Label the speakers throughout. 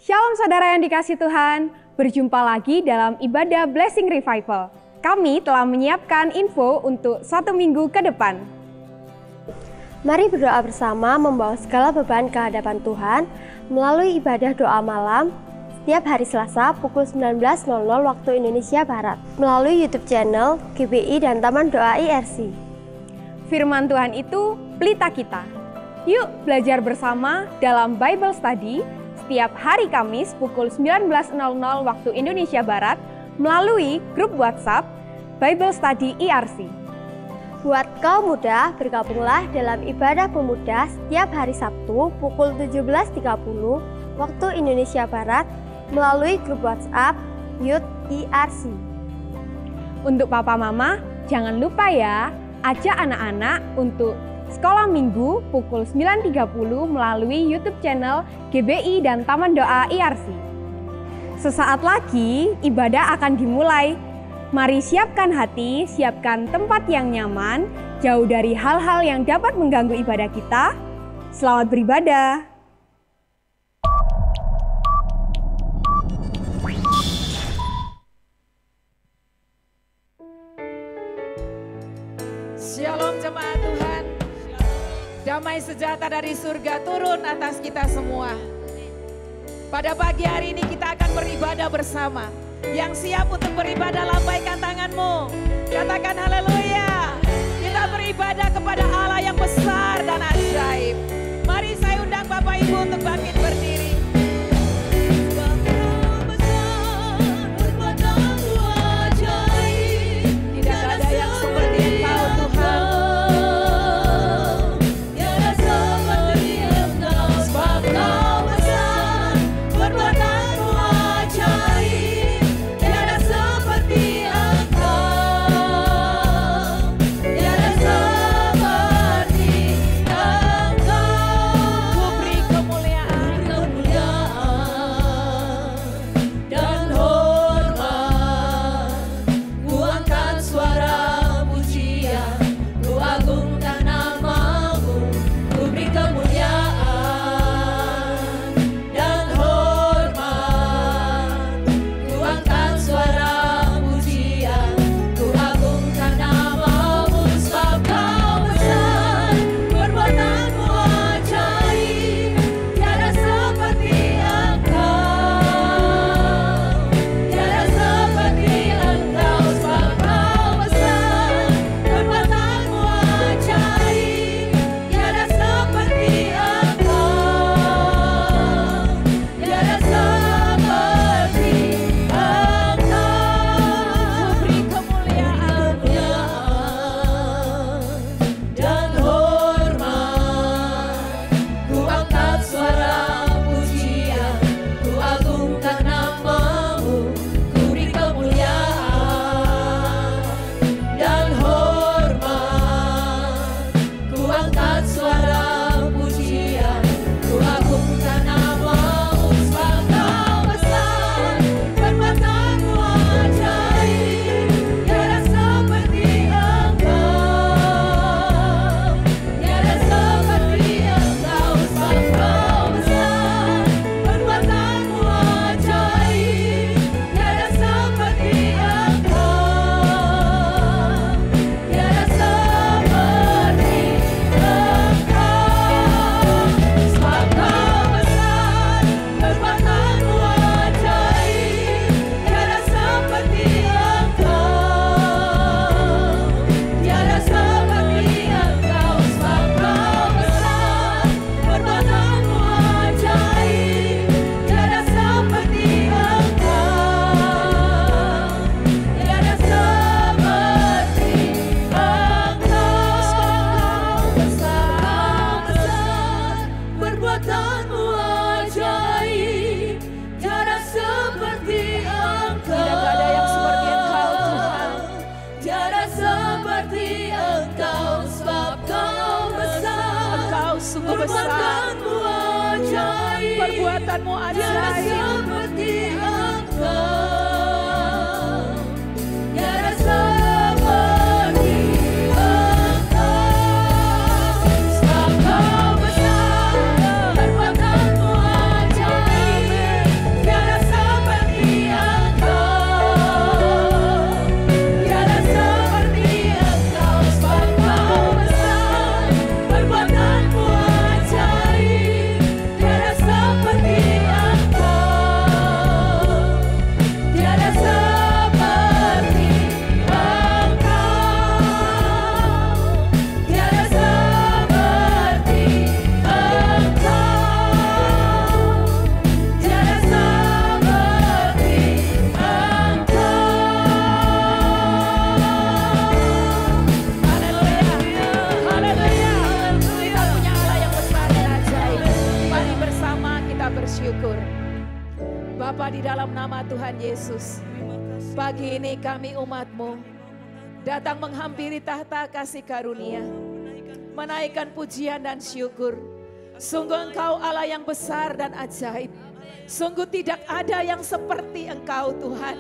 Speaker 1: Shalom saudara yang dikasih Tuhan, berjumpa lagi dalam ibadah Blessing Revival. Kami telah menyiapkan info untuk 1 minggu ke depan.
Speaker 2: Mari berdoa bersama membawa segala beban ke hadapan Tuhan melalui ibadah doa malam setiap hari Selasa pukul 19.00 waktu Indonesia Barat melalui YouTube channel GBI dan Taman Doa IRC.
Speaker 1: Firman Tuhan itu pelita kita. Yuk belajar bersama dalam Bible Study setiap hari Kamis pukul 19.00 waktu Indonesia Barat melalui grup WhatsApp Bible Study IRC.
Speaker 2: Buat kaum muda, bergabunglah dalam ibadah pemuda setiap hari Sabtu pukul 17.30 waktu Indonesia Barat melalui grup WhatsApp Youth IRC.
Speaker 1: Untuk papa mama, jangan lupa ya, ajak anak-anak untuk sekolah minggu pukul 9.30 melalui YouTube channel GBI dan Taman Doa IRC. Sesaat lagi ibadah akan dimulai. Mari siapkan hati, siapkan tempat yang nyaman, jauh dari hal-hal yang dapat mengganggu ibadah kita. Selamat beribadah.
Speaker 3: Shalom jemaat Tuhan. Damai sejahtera dari surga turun atas kita semua. Pada pagi hari ini kita akan beribadah bersama. Yang siap untuk beribadah, lambaikan tanganmu. Katakan haleluya. Kita beribadah kepada Allah yang besar dan ajaib. Mari saya undang Bapak Ibu untuk bangkit berdiri. Tidak ada yang seperti Engkau Tuhan. Perbuatanmu ajaib. Bapa, di dalam nama Tuhan Yesus, pagi ini kami umat-Mu datang menghampiri tahta kasih karunia, menaikkan pujian dan syukur. Sungguh Engkau Allah yang besar dan ajaib. Sungguh tidak ada yang seperti Engkau Tuhan.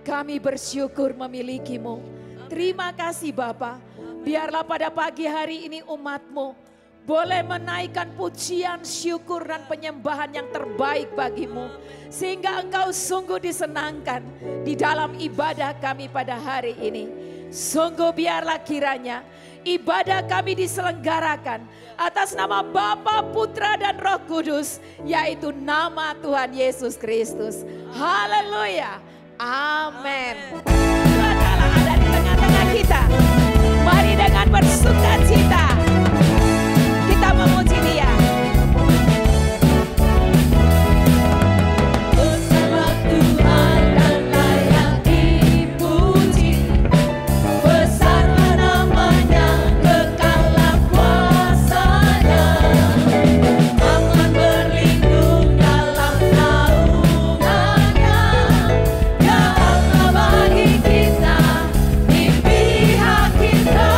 Speaker 3: Kami bersyukur memiliki-Mu. Terima kasih Bapa. Biarlah pada pagi hari ini umat-Mu boleh menaikkan pujian, syukur dan penyembahan yang terbaik bagi-Mu. Sehingga Engkau sungguh disenangkan di dalam ibadah kami pada hari ini. Sungguh biarlah kiranya ibadah kami diselenggarakan atas nama Bapa, Putra dan Roh Kudus, yaitu nama Tuhan Yesus Kristus. Haleluya. Amin. Tuhan Allah ada di tengah-tengah kita. Mari dengan bersukacita kita memuji Dia. Besarlah Tuhan dan layak dipuji. Besarlah namanya, kekallah kuasanya. Aman berlindung dalam naungannya. Ya Allah bagi kita, di pihak kita.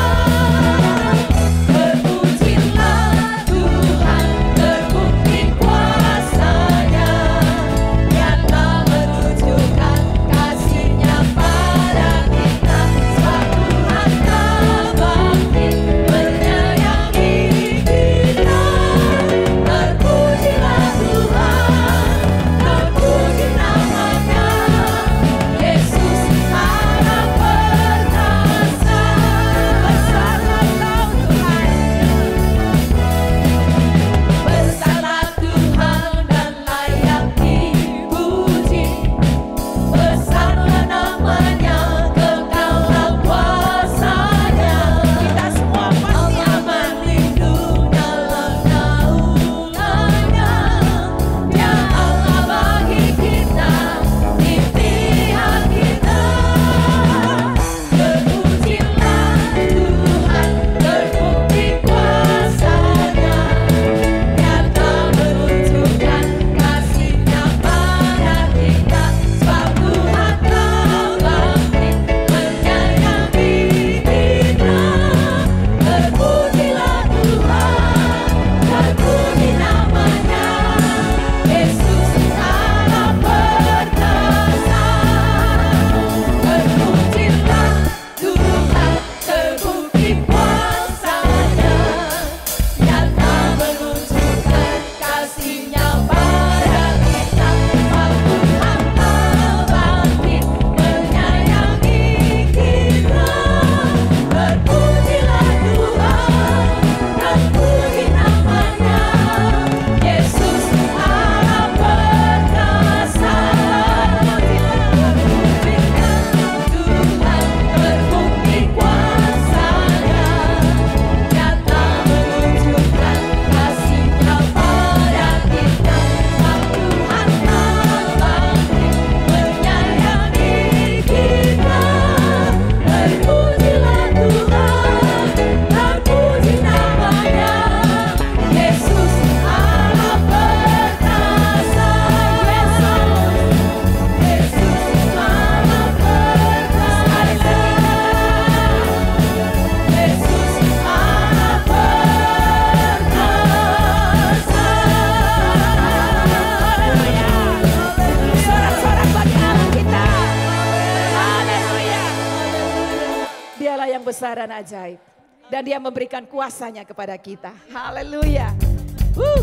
Speaker 3: Besar dan ajaib, dan Dia memberikan kuasanya kepada kita. Haleluya.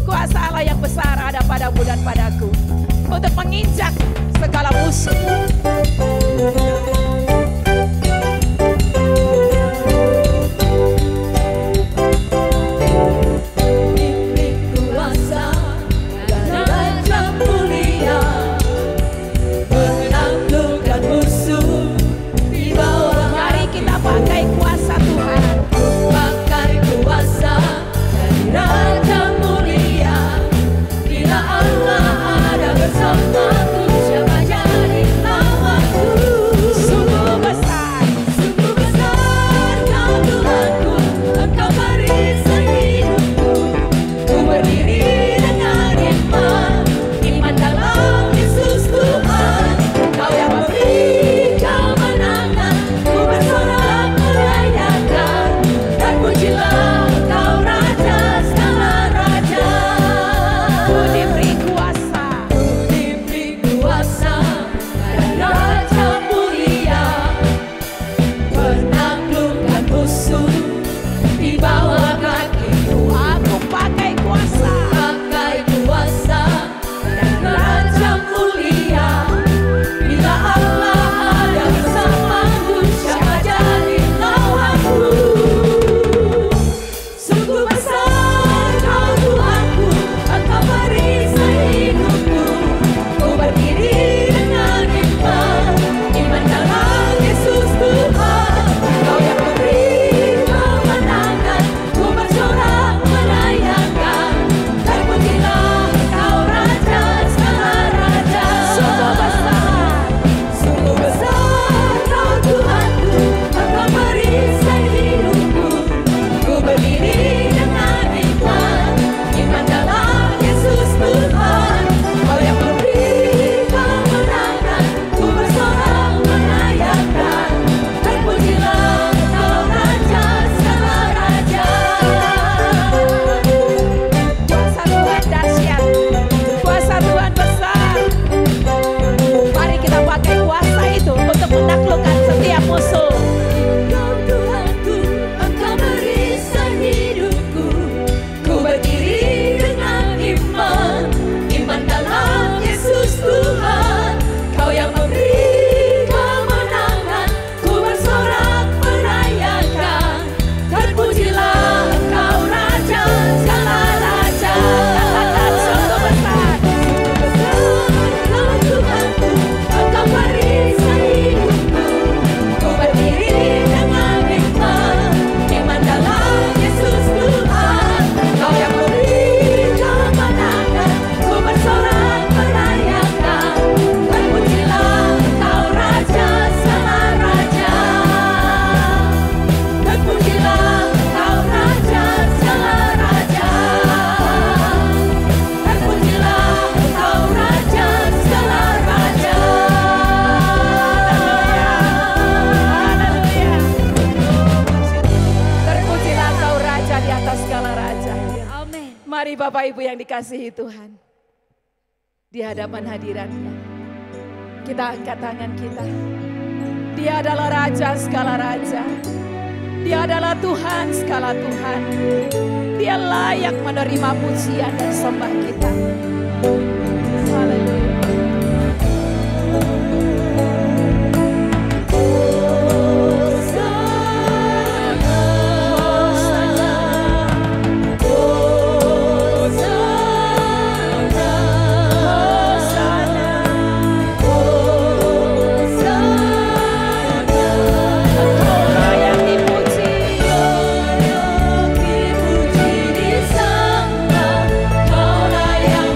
Speaker 3: Kuasa Allah yang besar ada padamu dan padaku untuk menginjak segala musuh.
Speaker 4: Siapa jadi lawan
Speaker 3: Bapak Ibu yang dikasihi Tuhan, di hadapan hadiratnya, kita angkat tangan kita. Dia adalah Raja segala Raja. Dia adalah Tuhan segala Tuhan. Dia layak menerima pujian dan sembah kita. Haleluya.
Speaker 4: Kau layak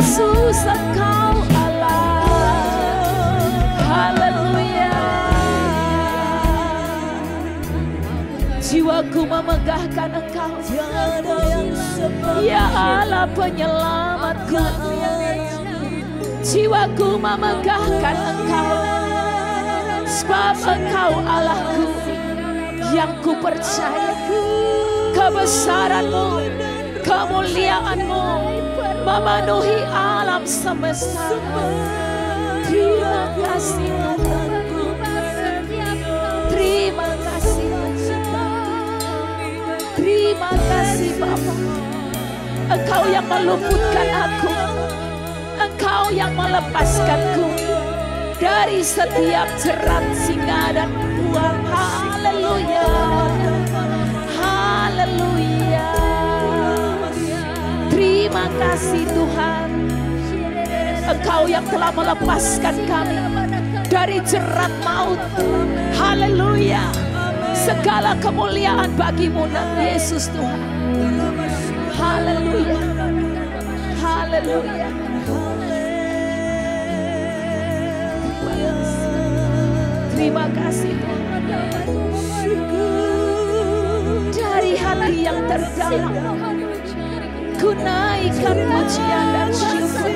Speaker 3: Yesus, Engkau Allah. Haleluya. Jiwaku memegahkan Engkau, ya Allah penyelamatku. Jiwaku memegahkan Engkau, sebab Engkau Allahku yang ku percaya. Kebesaran-Mu, kemuliaan-Mu memenuhi alam semesta. Terima kasih Tuhan. Terima kasih. Terima kasih Bapa. Engkau yang meluputkan aku. Engkau yang melepaskanku dari setiap jerat singa dan beruang. Haleluya. Haleluya. Terima kasih Tuhan. Engkau yang telah melepaskan kami dari jerat maut. Haleluya. Segala kemuliaan bagi-Mu Yesus Tuhan. Haleluya. Haleluya. Terima kasih Tuhan. Dari hati yang terdalam ku naikkan pujian dan syukur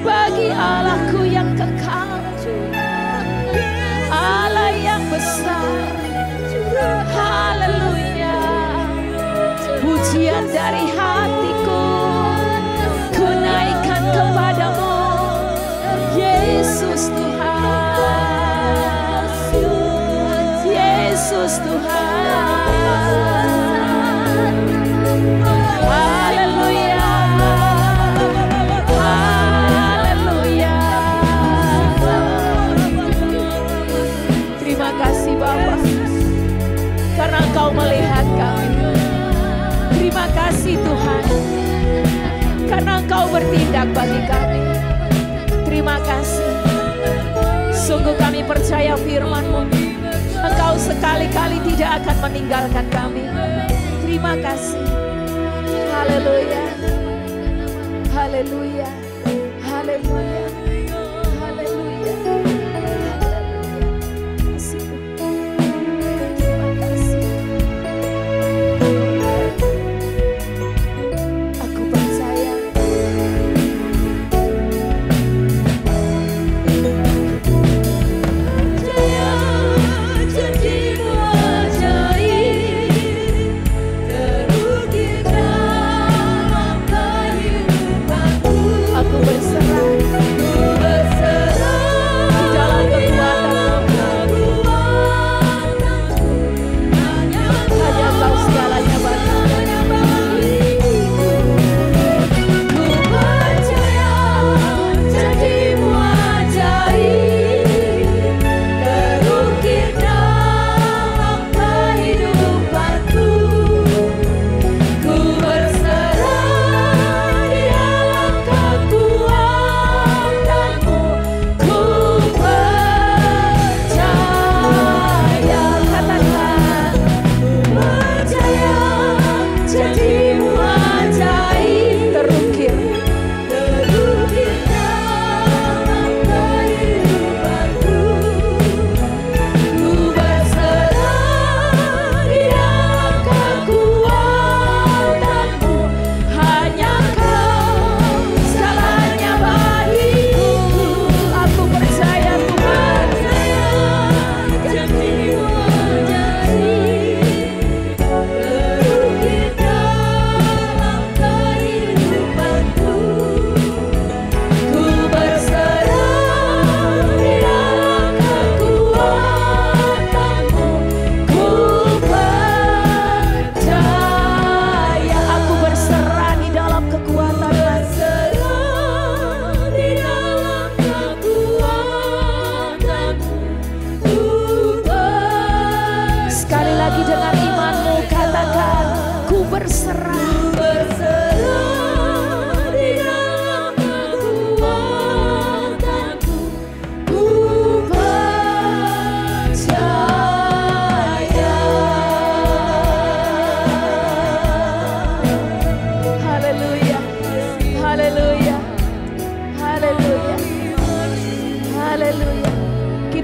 Speaker 3: bagi Allahku yang kekal, Allah yang besar. Haleluya. Pujian dari hatiku ku naikkan kepadamu Yesus Tuhan. Yesus Tuhan. Haleluya. Haleluya. Terima kasih Bapa, karena Engkau melihat kami. Terima kasih Tuhan, karena Engkau bertindak bagi kami. Terima kasih. Sungguh kami percaya firman-Mu, Engkau sekali-kali tidak akan meninggalkan kami. Terima kasih. Haleluya. Haleluya. Haleluya. Haleluya. Terima kasih. Aku percaya aku berserah.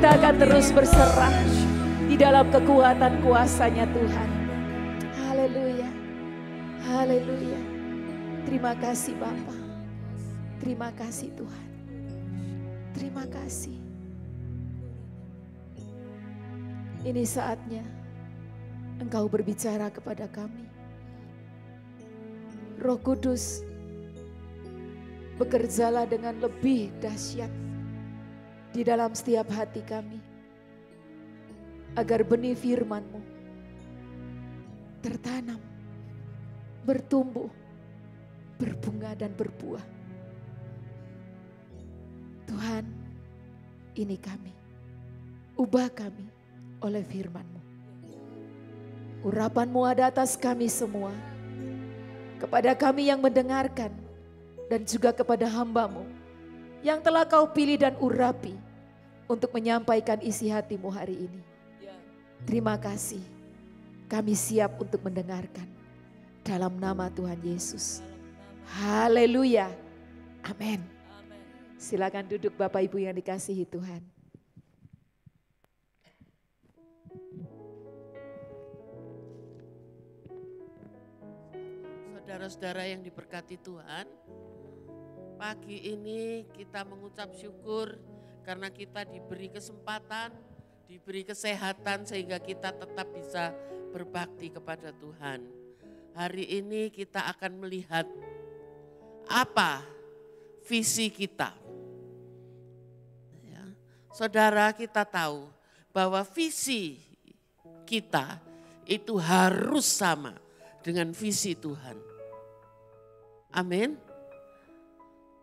Speaker 3: Kita akan terus berserah di dalam kekuatan kuasa-Nya Tuhan. Haleluya. Haleluya. Terima kasih Bapa. Terima kasih Tuhan. Terima kasih. Ini saatnya Engkau berbicara kepada kami. Roh Kudus, bekerjalah dengan lebih dahsyat di dalam setiap hati kami. Agar benih firman-Mu tertanam, bertumbuh, berbunga dan berbuah. Tuhan, ini kami. Ubah kami oleh firman-Mu. Urapan-Mu ada atas kami semua. Kepada kami yang mendengarkan dan juga kepada hamba-Mu yang telah Kau pilih dan urapi untuk menyampaikan isi hati-Mu hari ini. Terima kasih. Kami siap untuk mendengarkan dalam nama Tuhan Yesus. Haleluya. Amin. Silakan duduk Bapak Ibu yang dikasihi Tuhan.
Speaker 4: Saudara-saudara yang diberkati Tuhan, pagi ini kita mengucap syukur karena kita diberi kesempatan, diberi kesehatan sehingga kita tetap bisa berbakti kepada Tuhan. Hari ini kita akan melihat apa visi kita. Ya. Saudara, kita tahu bahwa visi kita itu harus sama dengan visi Tuhan. Amin.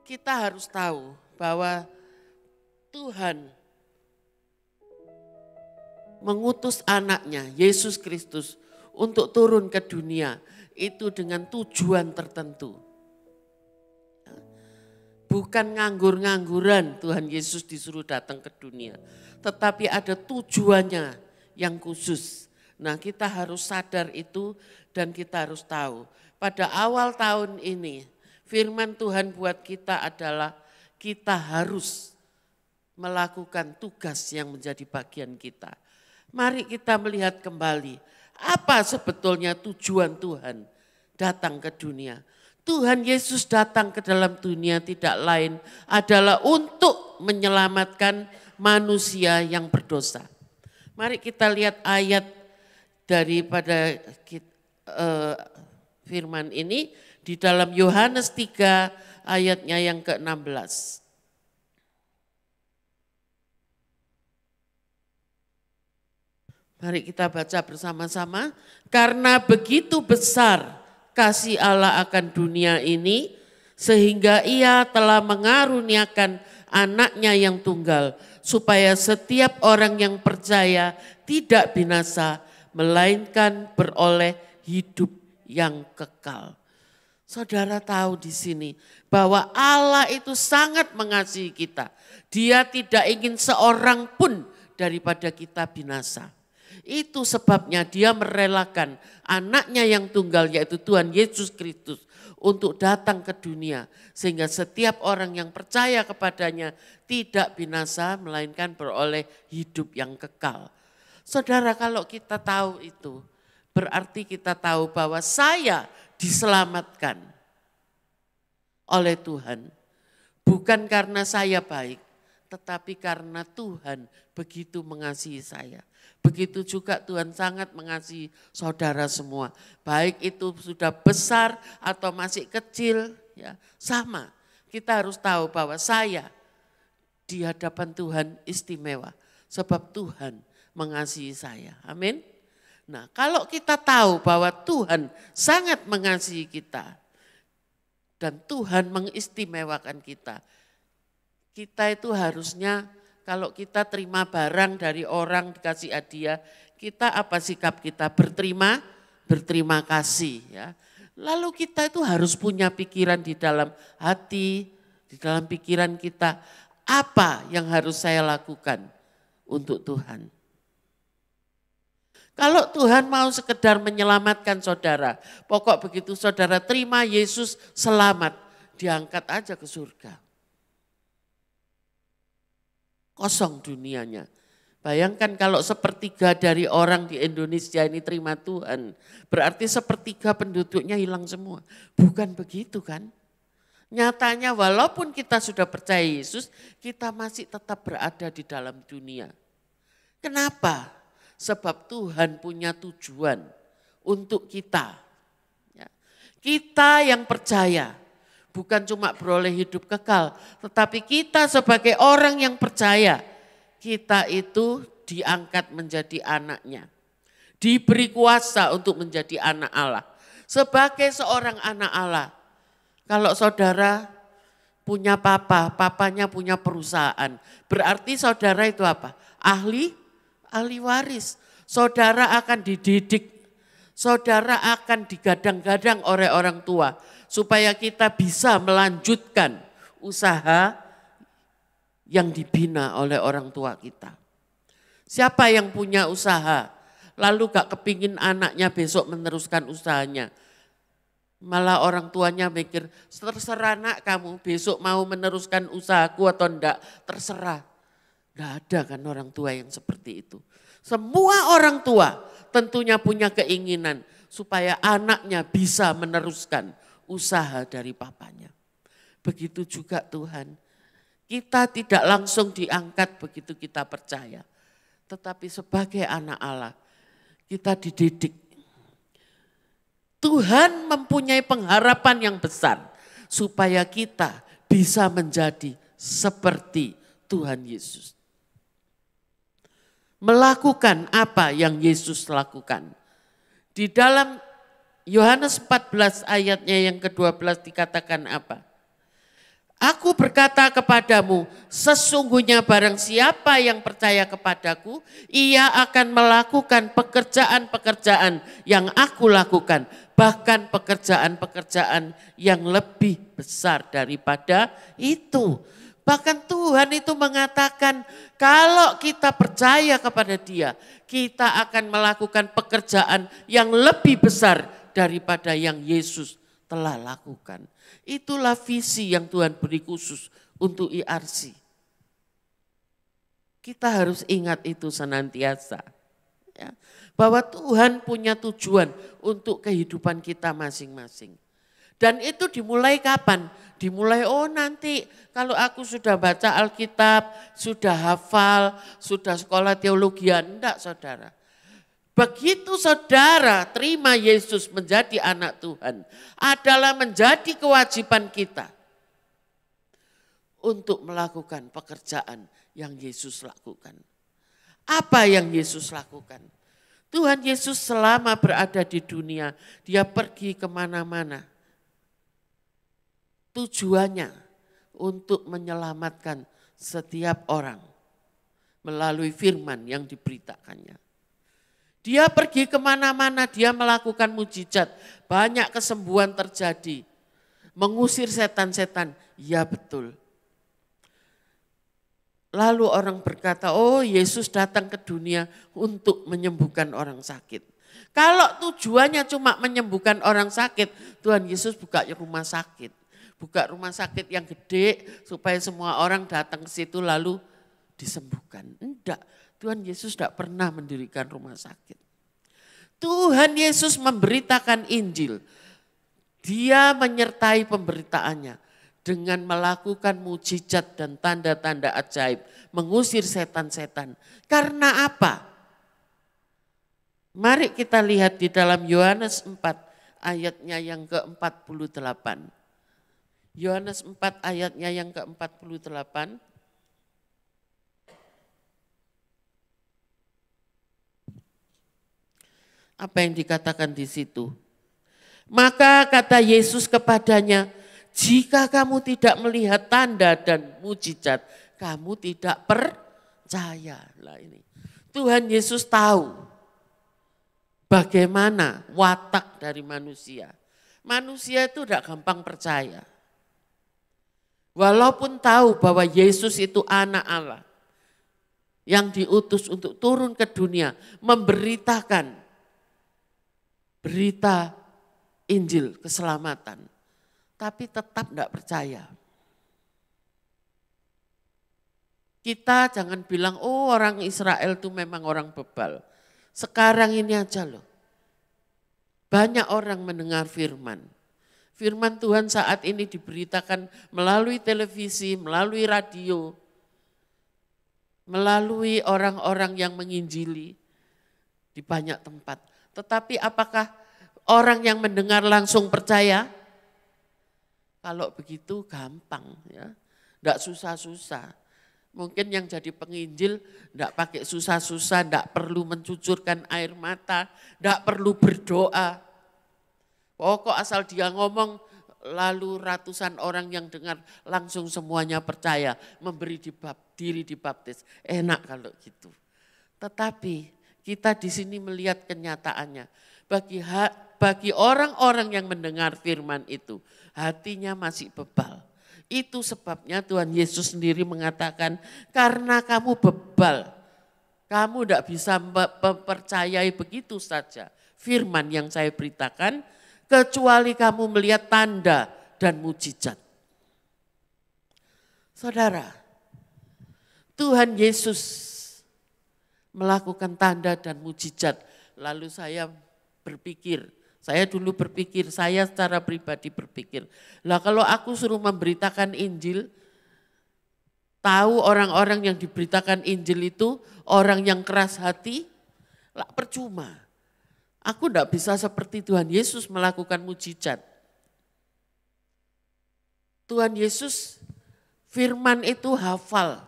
Speaker 4: Kita harus tahu bahwa Tuhan mengutus anaknya Yesus Kristus untuk turun ke dunia itu dengan tujuan tertentu. Bukan nganggur-ngangguran Tuhan Yesus disuruh datang ke dunia, tetapi ada tujuannya yang khusus. Nah, kita harus sadar itu dan kita harus tahu. Pada awal tahun ini, firman Tuhan buat kita adalah kita harus melakukan tugas yang menjadi bagian kita. Mari kita melihat kembali, apa sebetulnya tujuan Tuhan datang ke dunia. Tuhan Yesus datang ke dalam dunia tidak lain adalah untuk menyelamatkan manusia yang berdosa. Mari kita lihat ayat daripada firman ini di dalam Yohanes 3 ayatnya yang ke-16. Mari kita baca bersama-sama. Karena begitu besar kasih Allah akan dunia ini, sehingga Ia telah mengaruniakan anaknya yang tunggal, supaya setiap orang yang percaya tidak binasa, melainkan beroleh hidup yang kekal. Saudara tahu di sini bahwa Allah itu sangat mengasihi kita. Dia tidak ingin seorang pun daripada kita binasa. Itu sebabnya Dia merelakan anaknya yang tunggal yaitu Tuhan Yesus Kristus untuk datang ke dunia. Sehingga setiap orang yang percaya kepadanya tidak binasa melainkan beroleh hidup yang kekal. Saudara, kalau kita tahu itu, berarti kita tahu bahwa saya diselamatkan oleh Tuhan. Bukan karena saya baik, tetapi karena Tuhan begitu mengasihi saya. Begitu juga Tuhan sangat mengasihi saudara semua. Baik itu sudah besar atau masih kecil, ya sama. Kita harus tahu bahwa saya di hadapan Tuhan istimewa. Sebab Tuhan mengasihi saya. Amin. Nah, kalau kita tahu bahwa Tuhan sangat mengasihi kita dan Tuhan mengistimewakan kita, kita itu harusnya kalau kita terima barang dari orang dikasih hadiah, kita apa sikap kita? Berterima kasih ya. Lalu kita itu harus punya pikiran di dalam hati, di dalam pikiran kita, apa yang harus saya lakukan untuk Tuhan. Kalau Tuhan mau sekedar menyelamatkan saudara, pokok begitu saudara terima Yesus selamat, diangkat aja ke surga. Kosong dunianya. Bayangkan kalau sepertiga dari orang di Indonesia ini terima Tuhan, berarti sepertiga penduduknya hilang semua. Bukan begitu kan? Nyatanya walaupun kita sudah percaya Yesus, kita masih tetap berada di dalam dunia. Kenapa? Sebab Tuhan punya tujuan untuk kita. Ya. Kita yang percaya, bukan cuma beroleh hidup kekal, tetapi kita sebagai orang yang percaya, kita itu diangkat menjadi anaknya. Diberi kuasa untuk menjadi anak Allah. Sebagai seorang anak Allah, kalau saudara punya papanya punya perusahaan, berarti saudara itu apa? Ahli waris. Saudara akan dididik, saudara akan digadang-gadang oleh orang tua, supaya kita bisa melanjutkan usaha yang dibina oleh orang tua kita. Siapa yang punya usaha, lalu gak kepingin anaknya besok meneruskan usahanya. Malah orang tuanya mikir, terserah nak kamu besok mau meneruskan usahaku atau enggak, terserah. Gak ada kan orang tua yang seperti itu. Semua orang tua tentunya punya keinginan supaya anaknya bisa meneruskan usaha dari papanya. Begitu juga Tuhan. Kita tidak langsung diangkat begitu kita percaya. Tetapi sebagai anak Allah, kita dididik. Tuhan mempunyai pengharapan yang besar supaya kita bisa menjadi seperti Tuhan Yesus. Melakukan apa yang Yesus lakukan. Di dalam Yohanes 14 ayatnya yang ke-12 dikatakan apa? Aku berkata kepadamu, sesungguhnya barang siapa yang percaya kepadaku, ia akan melakukan pekerjaan-pekerjaan yang aku lakukan. Bahkan pekerjaan-pekerjaan yang lebih besar daripada itu. Bahkan Tuhan itu mengatakan kalau kita percaya kepada Dia, kita akan melakukan pekerjaan yang lebih besar daripada yang Yesus telah lakukan. Itulah visi yang Tuhan beri khusus untuk IRC. Kita harus ingat itu senantiasa. Ya, bahwa Tuhan punya tujuan untuk kehidupan kita masing-masing. Dan itu dimulai kapan? Dimulai nanti kalau aku sudah baca Alkitab, sudah hafal, sudah sekolah teologi, enggak saudara. Begitu saudara terima Yesus menjadi anak Tuhan, adalah menjadi kewajiban kita untuk melakukan pekerjaan yang Yesus lakukan. Apa yang Yesus lakukan? Tuhan Yesus selama berada di dunia, Dia pergi kemana-mana. Tujuannya untuk menyelamatkan setiap orang melalui firman yang diberitakannya. Dia pergi kemana-mana, dia melakukan mujizat. Banyak kesembuhan terjadi. Mengusir setan-setan, ya betul. Lalu orang berkata, oh Yesus datang ke dunia untuk menyembuhkan orang sakit. Kalau tujuannya cuma menyembuhkan orang sakit, Tuhan Yesus buka rumah sakit. Buka rumah sakit yang gede supaya semua orang datang ke situ lalu disembuhkan. Enggak. Tuhan Yesus tidak pernah mendirikan rumah sakit. Tuhan Yesus memberitakan Injil. Dia menyertai pemberitaannya dengan melakukan mujizat dan tanda-tanda ajaib. Mengusir setan-setan. Karena apa? Mari kita lihat di dalam Yohanes 4 ayatnya yang ke-48. Yohanes 4 ayatnya yang ke-48. Apa yang dikatakan di situ? Maka kata Yesus kepadanya, jika kamu tidak melihat tanda dan mujizat, kamu tidak percaya. Lah ini. Tuhan Yesus tahu bagaimana watak dari manusia. Manusia itu tidak gampang percaya. Walaupun tahu bahwa Yesus itu anak Allah yang diutus untuk turun ke dunia, memberitakan berita Injil keselamatan, tapi tetap tidak percaya. Kita jangan bilang, oh orang Israel itu memang orang bebal. Sekarang ini aja loh. Banyak orang mendengar firman. Firman Tuhan saat ini diberitakan melalui televisi, melalui radio, melalui orang-orang yang menginjili di banyak tempat. Tetapi apakah orang yang mendengar langsung percaya? Kalau begitu gampang ya, enggak susah-susah. Mungkin yang jadi penginjil enggak pakai susah-susah, enggak perlu mencucurkan air mata, enggak perlu berdoa. Pokok asal dia ngomong, lalu ratusan orang yang dengar langsung semuanya percaya, memberi diri dibaptis. Enak kalau gitu. Tetapi kita di sini melihat kenyataannya. Bagi orang-orang yang mendengar firman itu, hatinya masih bebal. Itu sebabnya Tuhan Yesus sendiri mengatakan, karena kamu bebal, kamu tidak bisa mempercayai begitu saja firman yang saya beritakan, kecuali kamu melihat tanda dan mujizat. Saudara, Tuhan Yesus melakukan tanda dan mujizat, lalu saya berpikir, saya dulu berpikir, saya secara pribadi berpikir, lah kalau aku suruh memberitakan Injil, tahu orang-orang yang diberitakan Injil itu orang yang keras hati, lah percuma. Aku enggak bisa seperti Tuhan Yesus melakukan mujizat. Tuhan Yesus firman itu hafal,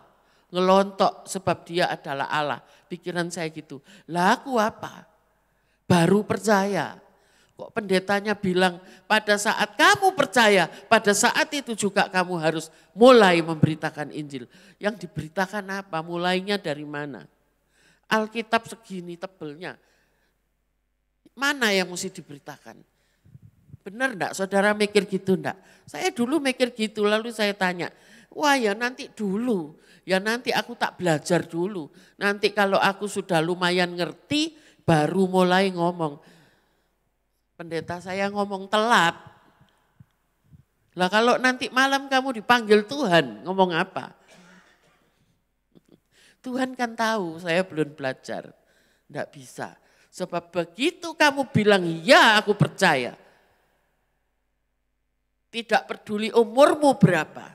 Speaker 4: ngelontok sebab dia adalah Allah. Pikiran saya gitu, lah aku apa? Baru percaya. Kok pendetanya bilang pada saat kamu percaya, pada saat itu juga kamu harus mulai memberitakan Injil. Yang diberitakan apa? Mulainya dari mana? Alkitab segini tebelnya. Mana yang mesti diberitakan? Benar enggak? Saudara mikir gitu enggak? Saya dulu mikir gitu, lalu saya tanya, wah ya nanti dulu, ya nanti aku tak belajar dulu. Nanti kalau aku sudah lumayan ngerti, baru mulai ngomong. Pendeta saya ngomong telat. Lah kalau nanti malam kamu dipanggil Tuhan, ngomong apa? Tuhan kan tahu saya belum belajar. Enggak bisa. Sebab begitu kamu bilang, ya aku percaya. Tidak peduli umurmu berapa.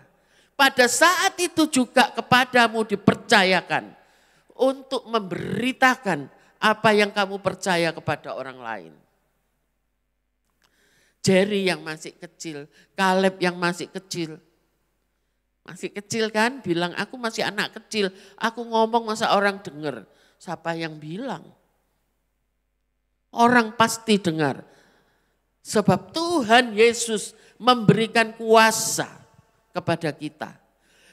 Speaker 4: Pada saat itu juga kepadamu dipercayakan untuk memberitakan apa yang kamu percaya kepada orang lain. Jerry yang masih kecil, Caleb yang masih kecil. Masih kecil kan, bilang aku masih anak kecil, aku ngomong masa orang dengar. Siapa yang bilang? Orang pasti dengar. Sebab Tuhan Yesus memberikan kuasa kepada kita.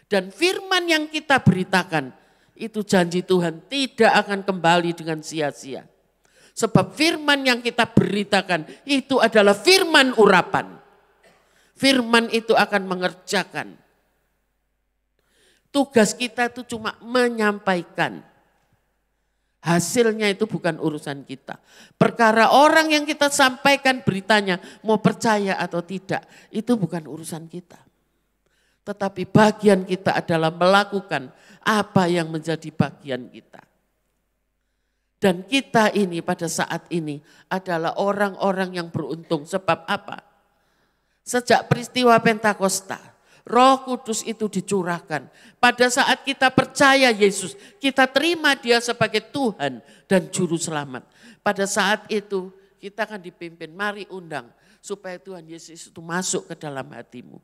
Speaker 4: Dan firman yang kita beritakan, itu janji Tuhan tidak akan kembali dengan sia-sia. Sebab firman yang kita beritakan itu adalah firman urapan. Firman itu akan mengerjakan. Tugas kita itu cuma menyampaikan. Hasilnya itu bukan urusan kita. Perkara orang yang kita sampaikan beritanya mau percaya atau tidak, itu bukan urusan kita. Tetapi bagian kita adalah melakukan apa yang menjadi bagian kita. Dan kita ini pada saat ini adalah orang-orang yang beruntung. Sebab apa? Sejak peristiwa Pentakosta, Roh Kudus itu dicurahkan. Pada saat kita percaya Yesus, kita terima Dia sebagai Tuhan dan Juru Selamat. Pada saat itu kita akan dipimpin, mari undang supaya Tuhan Yesus itu masuk ke dalam hatimu.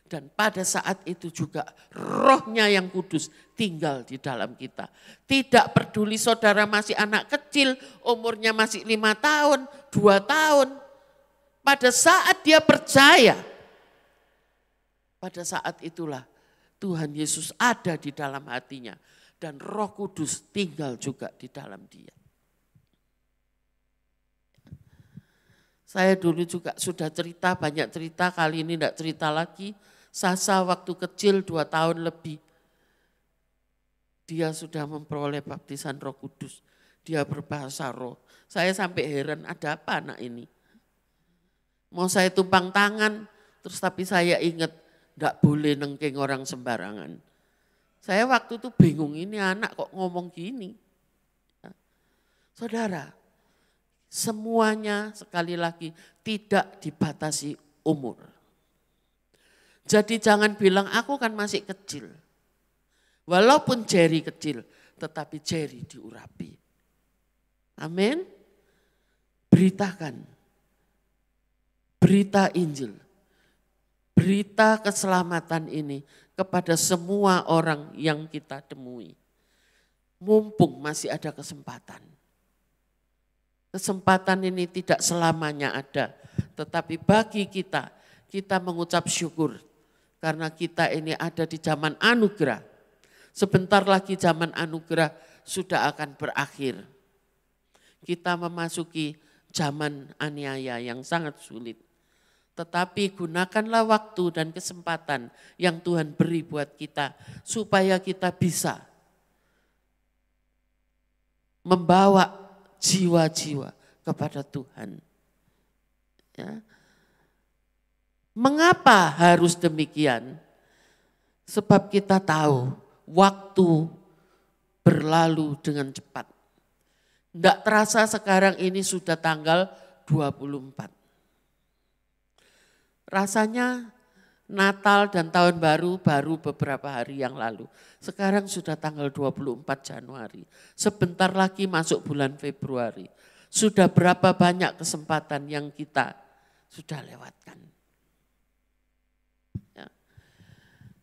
Speaker 4: Dan pada saat itu juga Rohnya yang kudus tinggal di dalam kita. Tidak peduli saudara masih anak kecil, umurnya masih 5 tahun, 2 tahun. Pada saat dia percaya, pada saat itulah Tuhan Yesus ada di dalam hatinya. Dan Roh Kudus tinggal juga di dalam dia. Saya dulu juga sudah cerita, banyak cerita, kali ini tidak cerita lagi. Sasa waktu kecil 2 tahun lebih, dia sudah memperoleh baptisan Roh Kudus. Dia berbahasa roh. Saya sampai heran, ada apa anak ini? Mau saya tumpang tangan, terus tapi saya ingat, tidak boleh nengking orang sembarangan. Saya waktu itu bingung, ini anak kok ngomong gini. Saudara, semuanya sekali lagi tidak dibatasi umur. Jadi jangan bilang aku kan masih kecil. Walaupun Jerry kecil, tetapi Jerry diurapi. Amin. Beritakan. Berita Injil. Berita keselamatan ini kepada semua orang yang kita temui. Mumpung masih ada kesempatan. Kesempatan ini tidak selamanya ada, tetapi bagi kita, kita mengucap syukur karena kita ini ada di zaman anugerah. Sebentar lagi zaman anugerah sudah akan berakhir. Kita memasuki zaman aniaya yang sangat sulit. Tetapi gunakanlah waktu dan kesempatan yang Tuhan beri buat kita supaya kita bisa membawa jiwa-jiwa kepada Tuhan. Ya. Mengapa harus demikian? Sebab kita tahu waktu berlalu dengan cepat. Tidak terasa sekarang ini sudah tanggal 24. Rasanya Natal dan Tahun Baru beberapa hari yang lalu. Sekarang sudah tanggal 24 Januari. Sebentar lagi masuk bulan Februari. Sudah berapa banyak kesempatan yang kita sudah lewatkan. Ya.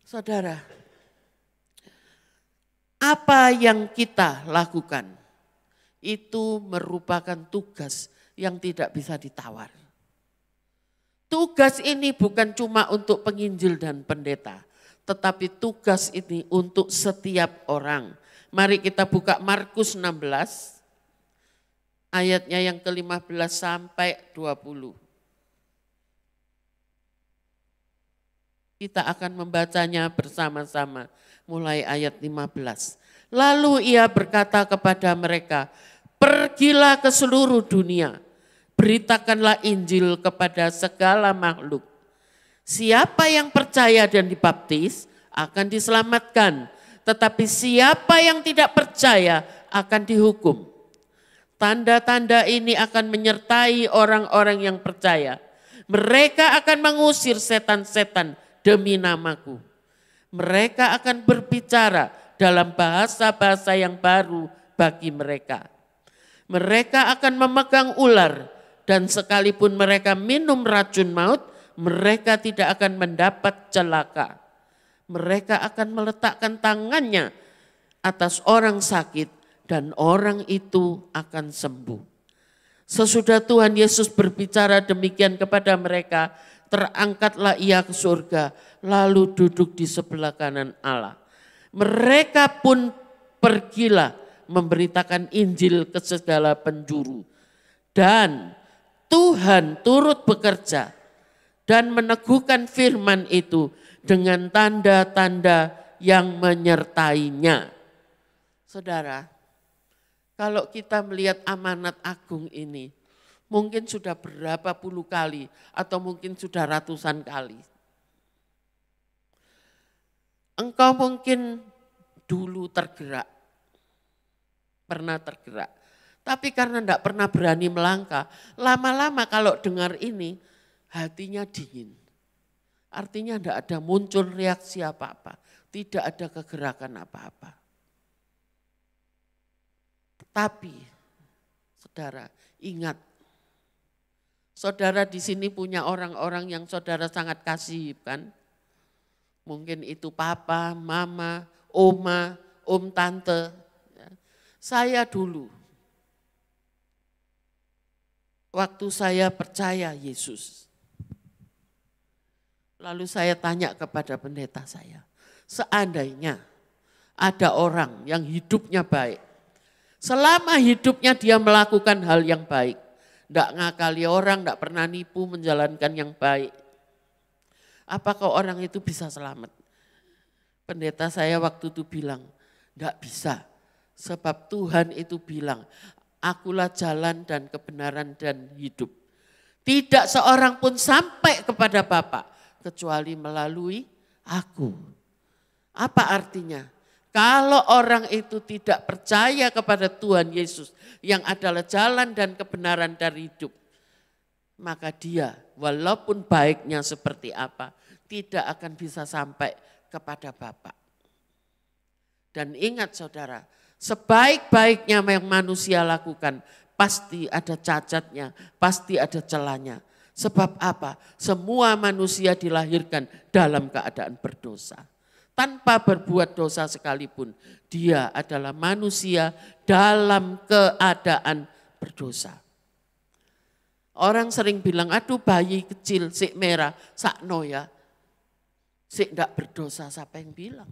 Speaker 4: Saudara, apa yang kita lakukan itu merupakan tugas yang tidak bisa ditawar. Tugas ini bukan cuma untuk penginjil dan pendeta, tetapi tugas ini untuk setiap orang. Mari kita buka Markus 16, ayatnya yang ke-15 sampai 20. Kita akan membacanya bersama-sama mulai ayat 15. Lalu ia berkata kepada mereka, pergilah ke seluruh dunia. Beritakanlah Injil kepada segala makhluk. Siapa yang percaya dan dibaptis akan diselamatkan. Tetapi siapa yang tidak percaya akan dihukum. Tanda-tanda ini akan menyertai orang-orang yang percaya. Mereka akan mengusir setan-setan demi namaku. Mereka akan berbicara dalam bahasa-bahasa yang baru bagi mereka. Mereka akan memegang ular. Dan sekalipun mereka minum racun maut, mereka tidak akan mendapat celaka. Mereka akan meletakkan tangannya atas orang sakit dan orang itu akan sembuh. Sesudah Tuhan Yesus berbicara demikian kepada mereka, terangkatlah ia ke surga, lalu duduk di sebelah kanan Allah. Mereka pun pergilah memberitakan Injil ke segala penjuru. Dan Tuhan turut bekerja dan meneguhkan firman itu dengan tanda-tanda yang menyertainya. Saudara, kalau kita melihat amanat agung ini, mungkin sudah berapa puluh kali atau mungkin sudah ratusan kali. Engkau mungkin dulu tergerak, pernah tergerak. Tapi karena tidak pernah berani melangkah, lama-lama kalau dengar ini, hatinya dingin. Artinya tidak ada muncul reaksi apa-apa, tidak ada kegerakan apa-apa. Tapi, saudara, ingat, saudara di sini punya orang-orang yang saudara sangat kasih, kan? Mungkin itu papa, mama, oma, om, tante. Saya dulu, waktu saya percaya Yesus, lalu saya tanya kepada pendeta saya, seandainya ada orang yang hidupnya baik, selama hidupnya dia melakukan hal yang baik, tidak ngakali orang, tidak pernah nipu, menjalankan yang baik, apakah orang itu bisa selamat? Pendeta saya waktu itu bilang, tidak bisa, sebab Tuhan itu bilang, akulah jalan dan kebenaran dan hidup. Tidak seorang pun sampai kepada Bapa kecuali melalui aku. Apa artinya? Kalau orang itu tidak percaya kepada Tuhan Yesus yang adalah jalan dan kebenaran dari hidup, maka dia walaupun baiknya seperti apa, tidak akan bisa sampai kepada Bapa. Dan ingat saudara, sebaik-baiknya yang manusia lakukan, pasti ada cacatnya, pasti ada celahnya. Sebab apa? Semua manusia dilahirkan dalam keadaan berdosa. Tanpa berbuat dosa sekalipun, dia adalah manusia dalam keadaan berdosa. Orang sering bilang, aduh bayi kecil, sik merah, sakno ya. Sik ndak berdosa, siapa yang bilang?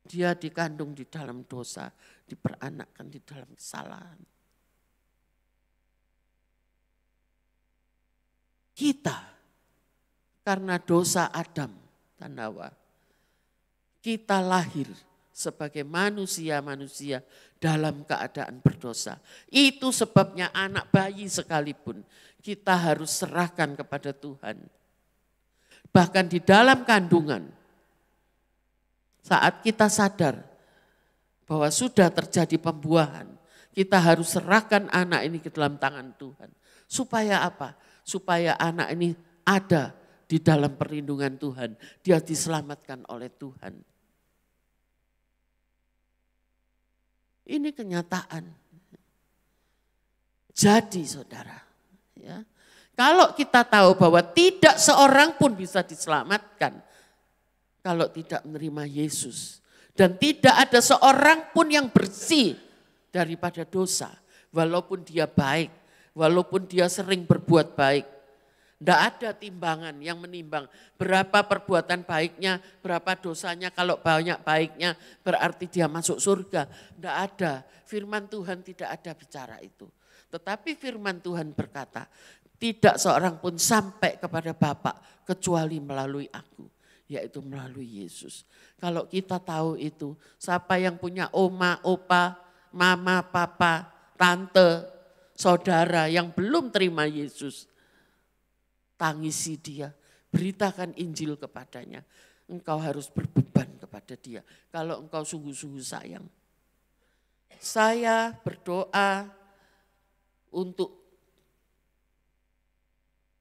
Speaker 4: Dia dikandung di dalam dosa, diperanakkan di dalam kesalahan. Kita, karena dosa Adam dan Hawa, kita lahir sebagai manusia-manusia dalam keadaan berdosa. Itu sebabnya anak bayi sekalipun kita harus serahkan kepada Tuhan. Bahkan di dalam kandungan, saat kita sadar bahwa sudah terjadi pembuahan, kita harus serahkan anak ini ke dalam tangan Tuhan. Supaya apa? Supaya anak ini ada di dalam perlindungan Tuhan. Dia diselamatkan oleh Tuhan. Ini kenyataan. Jadi saudara, ya, kalau kita tahu bahwa tidak seorang pun bisa diselamatkan kalau tidak menerima Yesus. Dan tidak ada seorang pun yang bersih daripada dosa. Walaupun dia baik, walaupun dia sering berbuat baik. Tidak ada timbangan yang menimbang berapa perbuatan baiknya, berapa dosanya. Kalau banyak baiknya berarti dia masuk surga. Tidak ada, firman Tuhan tidak ada bicara itu. Tetapi firman Tuhan berkata, tidak seorang pun sampai kepada Bapa kecuali melalui aku. Yaitu melalui Yesus. Kalau kita tahu itu, siapa yang punya oma, opa, mama, papa, tante, saudara yang belum terima Yesus, tangisi dia, beritakan Injil kepadanya. Engkau harus berbeban kepada dia. Kalau engkau sungguh-sungguh sayang. Saya berdoa untuk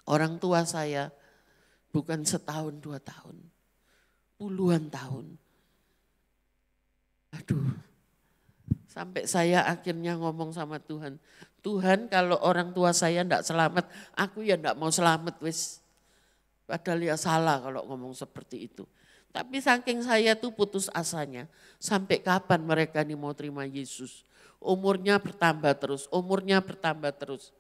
Speaker 4: orang tua saya bukan setahun 2 tahun. Puluhan tahun. Aduh, sampai saya akhirnya ngomong sama Tuhan, Tuhan kalau orang tua saya enggak selamat, aku ya enggak mau selamat wis. Padahal ya salah kalau ngomong seperti itu. Tapi saking saya tuh putus asanya, sampai kapan mereka ini mau terima Yesus. Umurnya bertambah terus, umurnya bertambah terus.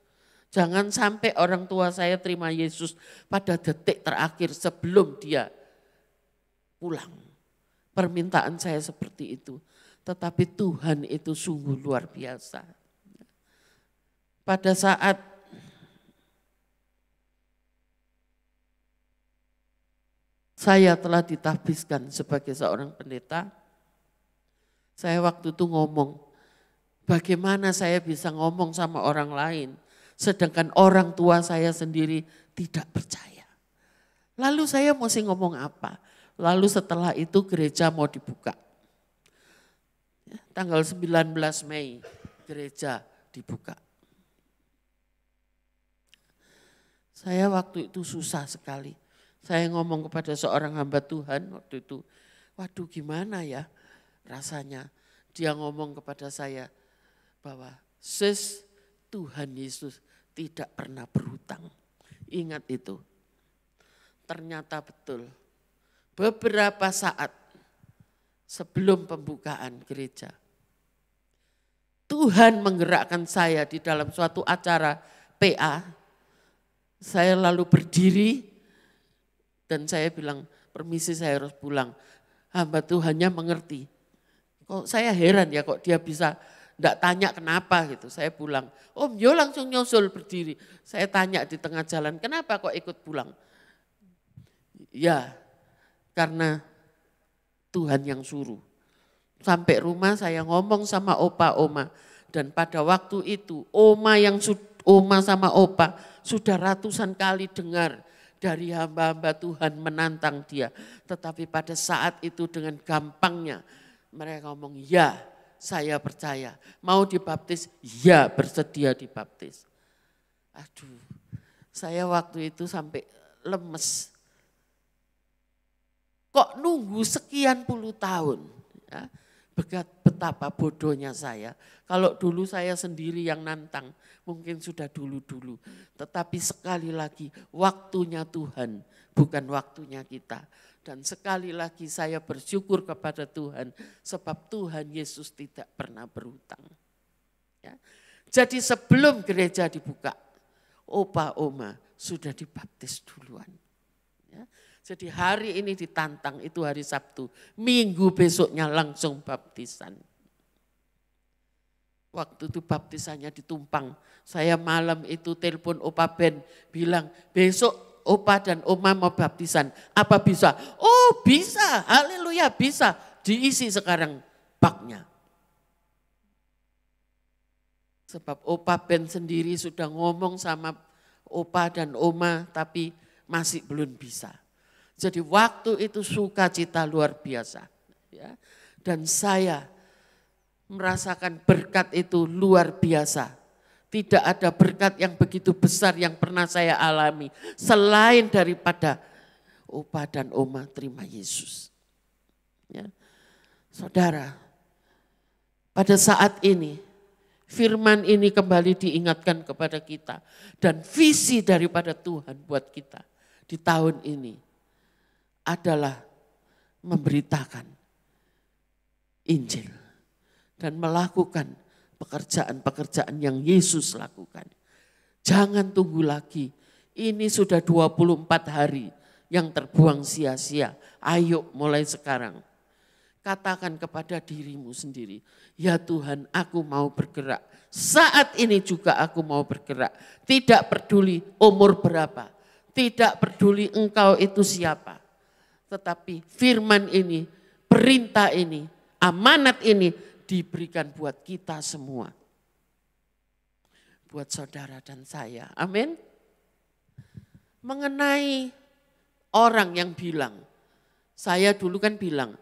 Speaker 4: Jangan sampai orang tua saya terima Yesus pada detik terakhir sebelum dia pulang. Permintaan saya seperti itu. Tetapi Tuhan itu sungguh luar biasa. Pada saat saya telah ditahbiskan sebagai seorang pendeta, saya waktu itu ngomong, bagaimana saya bisa ngomong sama orang lain, sedangkan orang tua saya sendiri tidak percaya. Lalu saya mesti ngomong apa? Lalu setelah itu gereja mau dibuka. Tanggal 19 Mei gereja dibuka. Saya waktu itu susah sekali. Saya ngomong kepada seorang hamba Tuhan waktu itu, waduh gimana ya rasanya. Dia ngomong kepada saya bahwa sis, Tuhan Yesus tidak pernah berhutang. Ingat itu. Ternyata betul. Beberapa saat sebelum pembukaan gereja, Tuhan menggerakkan saya di dalam suatu acara PA. Saya lalu berdiri dan saya bilang, permisi saya harus pulang. Hamba Tuhannya mengerti. Kok saya heran ya kok dia bisa enggak tanya kenapa gitu. Saya pulang, Om yo langsung nyusul berdiri. Saya tanya di tengah jalan, kenapa kok ikut pulang? Ya, karena Tuhan yang suruh. Sampai rumah saya ngomong sama opa, oma. Dan pada waktu itu oma sama opa sudah ratusan kali dengar dari hamba-hamba Tuhan menantang dia. Tetapi pada saat itu dengan gampangnya mereka ngomong, ya saya percaya. Mau dibaptis? Ya bersedia dibaptis. Aduh, saya waktu itu sampai lemes. Kok nunggu sekian puluh tahun? Ya, betapa bodohnya saya. Kalau dulu saya sendiri yang nantang, mungkin sudah dulu-dulu. Tetapi sekali lagi waktunya Tuhan, bukan waktunya kita. Dan sekali lagi saya bersyukur kepada Tuhan, sebab Tuhan Yesus tidak pernah berhutang. Ya. Jadi sebelum gereja dibuka, opa oma sudah dibaptis duluan. Ya. Jadi hari ini ditantang, itu hari Sabtu. Minggu besoknya langsung baptisan. Waktu itu baptisannya ditumpang. Saya malam itu telepon Opa Ben bilang, besok Opa dan Oma mau baptisan. Apa bisa? Oh bisa, haleluya bisa. Diisi sekarang baknya. Sebab Opa Ben sendiri sudah ngomong sama Opa dan Oma tapi masih belum bisa. Jadi waktu itu sukacita luar biasa. Ya. Dan saya merasakan berkat itu luar biasa. Tidak ada berkat yang begitu besar yang pernah saya alami. Selain daripada Opa dan Oma terima Yesus. Ya. Saudara, pada saat ini firman ini kembali diingatkan kepada kita. Dan visi daripada Tuhan buat kita di tahun ini adalah memberitakan Injil dan melakukan pekerjaan-pekerjaan yang Yesus lakukan. Jangan tunggu lagi, ini sudah 24 hari yang terbuang sia-sia. Ayo mulai sekarang, katakan kepada dirimu sendiri, ya Tuhan aku mau bergerak. Saat ini juga aku mau bergerak, tidak peduli umur berapa, tidak peduli engkau itu siapa. Tetapi firman ini, perintah ini, amanat ini diberikan buat kita semua. Buat saudara dan saya. Amin. Mengenai orang yang bilang, saya dulu kan bilang,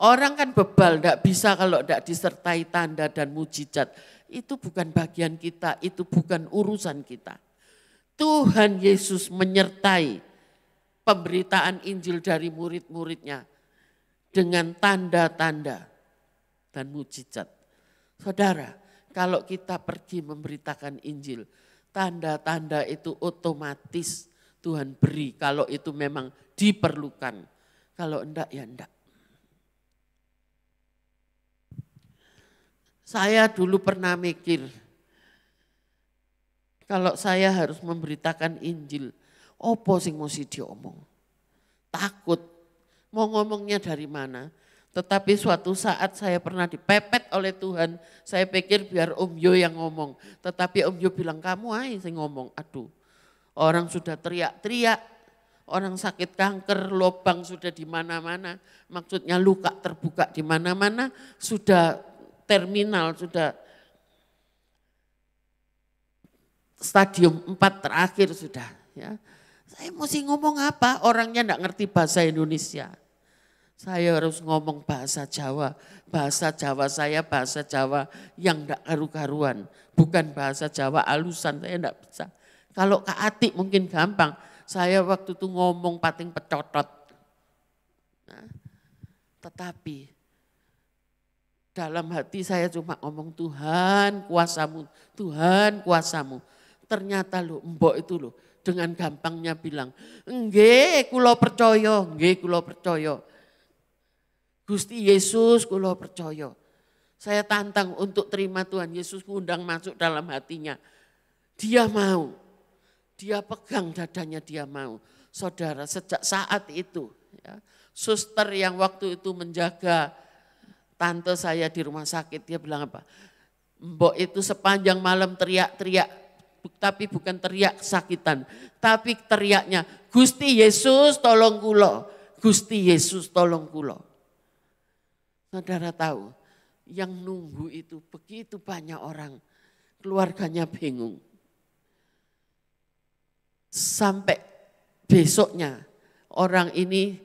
Speaker 4: orang kan bebal, tidak bisa kalau tidak disertai tanda dan mujizat. Itu bukan bagian kita, itu bukan urusan kita. Tuhan Yesus menyertai pemberitaan Injil dari murid-muridnya dengan tanda-tanda dan mujizat. Saudara, kalau kita pergi memberitakan Injil, tanda-tanda itu otomatis Tuhan beri kalau itu memang diperlukan. Kalau enggak ya enggak. Saya dulu pernah mikir, kalau saya harus memberitakan Injil, opo sing mesti diomong. Takut, mau ngomongnya dari mana. Tetapi suatu saat saya pernah dipepet oleh Tuhan, saya pikir biar Om Yo yang ngomong. Tetapi Om Yo bilang, kamu aja sing ngomong. Aduh, orang sudah teriak-teriak, orang sakit kanker, lubang sudah di mana-mana. Maksudnya luka terbuka di mana-mana, sudah terminal, sudah stadium 4 terakhir sudah. Ya. Saya mesti ngomong apa? Orangnya enggak ngerti bahasa Indonesia. Saya harus ngomong bahasa Jawa. Bahasa Jawa saya bahasa Jawa yang enggak karu-karuan. Bukan bahasa Jawa alusan, saya enggak bisa. Kalau Kak Atik mungkin gampang. Saya waktu itu ngomong pating pecotot. Nah, tetapi dalam hati saya cuma ngomong Tuhan kuasamu, Tuhan kuasamu. Ternyata loh, mbok itu loh. Dengan gampangnya bilang, nggih kula percaya, nggih kula percaya. Gusti Yesus kula percaya. Saya tantang untuk terima Tuhan Yesus, undang masuk dalam hatinya. Dia mau, dia pegang dadanya, dia mau. Saudara, sejak saat itu, ya, suster yang waktu itu menjaga tante saya di rumah sakit, dia bilang apa? Mbok itu sepanjang malam teriak-teriak, tapi bukan teriak kesakitan, tapi teriaknya Gusti Yesus tolong kula, Gusti Yesus tolong kula. Saudara tahu, yang nunggu itu begitu banyak orang, keluarganya bingung. Sampai besoknya orang ini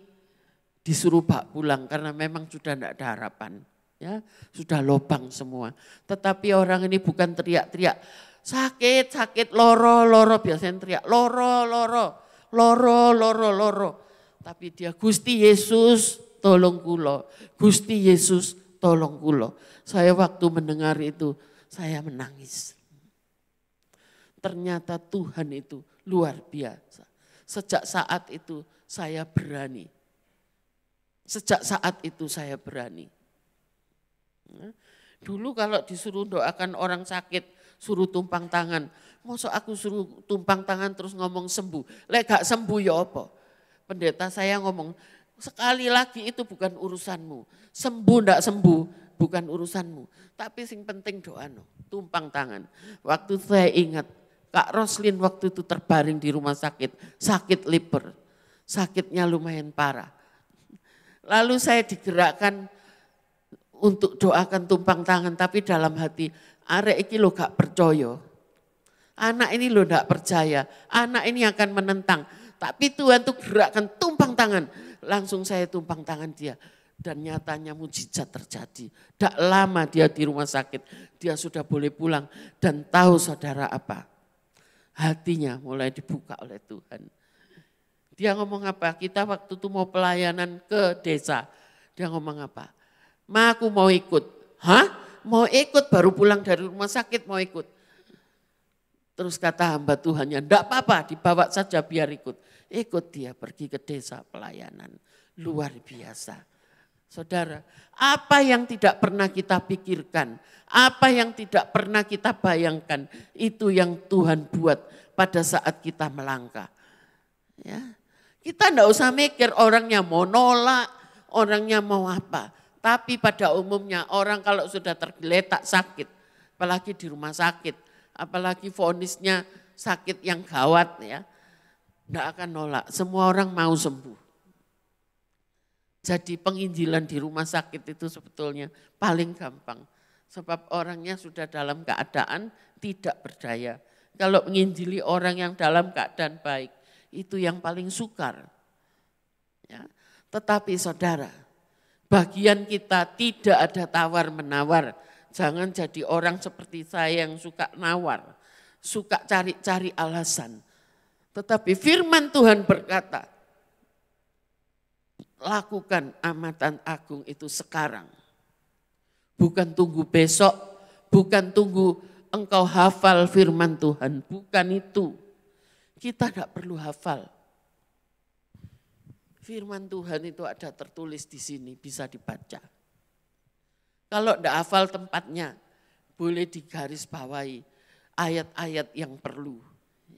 Speaker 4: disuruh bak pulang karena memang sudah tidak ada harapan. Ya, sudah lobang semua. Tetapi orang ini bukan teriak-teriak, sakit, sakit, loro, loro, biasanya teriak, loro, loro, loro, loro, loro. Tapi dia, Gusti Yesus tolong kulo, Gusti Yesus tolong kulo. Saya waktu mendengar itu, saya menangis. Ternyata Tuhan itu luar biasa. Sejak saat itu saya berani. Sejak saat itu saya berani. Dulu kalau disuruh doakan orang sakit, suruh tumpang tangan. Masa aku suruh tumpang tangan terus ngomong sembuh. Lek gak sembuh ya apa? Pendeta saya ngomong, sekali lagi itu bukan urusanmu. Sembuh ndak sembuh bukan urusanmu. Tapi sing penting doa no, tumpang tangan. Waktu saya ingat, Kak Roslin waktu itu terbaring di rumah sakit, sakit liver. Sakitnya lumayan parah. Lalu saya digerakkan untuk doakan tumpang tangan, tapi dalam hati, arek iki lo gak percaya. Anak ini lo gak percaya, anak ini akan menentang. Tapi Tuhan tuh gerakkan tumpang tangan. Langsung saya tumpang tangan dia. Dan nyatanya mujizat terjadi. Tidak lama dia di rumah sakit, dia sudah boleh pulang. Dan tahu saudara apa? Hatinya mulai dibuka oleh Tuhan. Dia ngomong apa? Kita waktu itu mau pelayanan ke desa. Dia ngomong apa? Ma aku mau ikut. Hah? Mau ikut baru pulang dari rumah sakit mau ikut. Terus kata hamba Tuhannya, enggak apa-apa dibawa saja biar ikut. Ikut dia pergi ke desa pelayanan. Luar biasa. Saudara, apa yang tidak pernah kita pikirkan, apa yang tidak pernah kita bayangkan, itu yang Tuhan buat pada saat kita melangkah. Ya. Kita enggak usah mikir orangnya mau nolak, orangnya mau apa. Tapi pada umumnya orang kalau sudah tergeletak sakit, apalagi di rumah sakit, apalagi vonisnya sakit yang gawat ya, enggak akan nolak. Semua orang mau sembuh. Jadi penginjilan di rumah sakit itu sebetulnya paling gampang. Sebab orangnya sudah dalam keadaan tidak berdaya. Kalau menginjili orang yang dalam keadaan baik, itu yang paling sukar. Ya. Tetapi saudara, bagian kita tidak ada tawar-menawar. Jangan jadi orang seperti saya yang suka nawar, suka cari-cari alasan. Tetapi firman Tuhan berkata, lakukan amatan agung itu sekarang. Bukan tunggu besok, bukan tunggu engkau hafal firman Tuhan, bukan itu. Kita tidak perlu hafal. Firman Tuhan itu ada tertulis di sini, bisa dibaca. Kalau tidak hafal tempatnya, boleh digaris bawahi ayat-ayat yang perlu.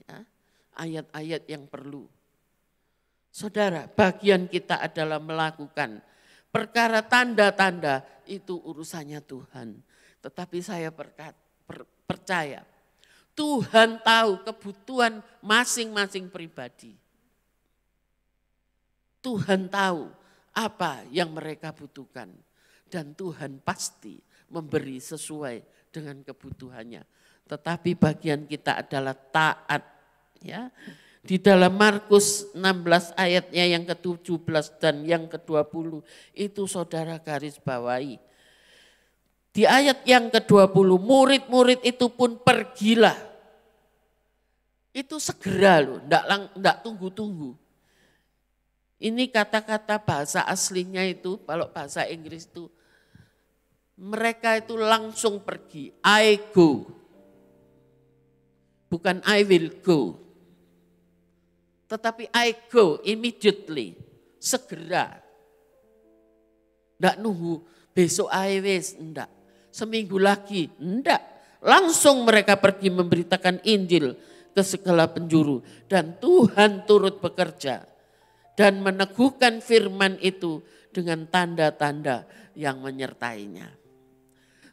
Speaker 4: Ya, ayat-ayat yang perlu. Saudara, bagian kita adalah melakukan perkara tanda-tanda itu urusannya Tuhan. Tetapi saya percaya, Tuhan tahu kebutuhan masing-masing pribadi. Tuhan tahu apa yang mereka butuhkan. Dan Tuhan pasti memberi sesuai dengan kebutuhannya. Tetapi bagian kita adalah taat. Ya. Di dalam Markus 16 ayatnya yang ke-17 dan yang ke-20 itu saudara garis bawahi. Di ayat yang ke-20 murid-murid itu pun pergilah. Itu segera loh, enggak tunggu-tunggu. Ini kata-kata bahasa aslinya itu, kalau bahasa Inggris itu, mereka itu langsung pergi, I go. Bukan I will go. Tetapi I go immediately, segera. Enggak nunggu besok wis, enggak. Seminggu lagi, enggak. Langsung mereka pergi memberitakan Injil ke segala penjuru. Dan Tuhan turut bekerja. Dan meneguhkan firman itu dengan tanda-tanda yang menyertainya.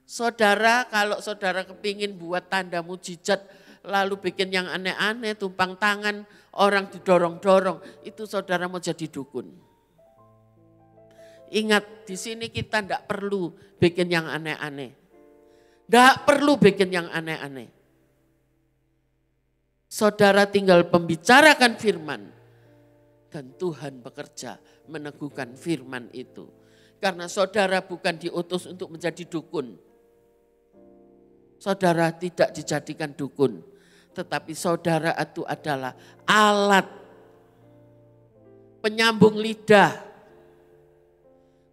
Speaker 4: Saudara, kalau saudara kepingin buat tanda mujizat, lalu bikin yang aneh-aneh, tumpang tangan, orang didorong-dorong, itu saudara mau jadi dukun. Ingat, di sini kita tidak perlu bikin yang aneh-aneh. Tidak perlu bikin yang aneh-aneh. Saudara tinggal pembicarakan firman. Dan Tuhan bekerja meneguhkan firman itu. Karena saudara bukan diutus untuk menjadi dukun. Saudara tidak dijadikan dukun. Tetapi saudara itu adalah alat penyambung lidah.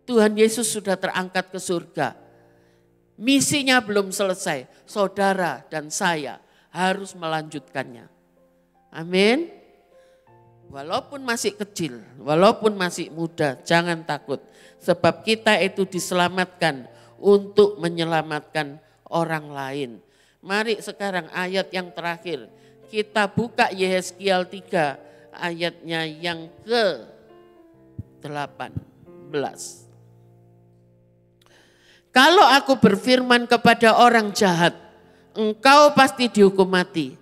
Speaker 4: Tuhan Yesus sudah terangkat ke surga. Misinya belum selesai. Saudara dan saya harus melanjutkannya. Amin. Walaupun masih kecil, walaupun masih muda, jangan takut. Sebab kita itu diselamatkan untuk menyelamatkan orang lain. Mari sekarang ayat yang terakhir. Kita buka Yehezkiel 3 ayatnya yang ke-18. Kalau aku berfirman kepada orang jahat, engkau pasti dihukum mati.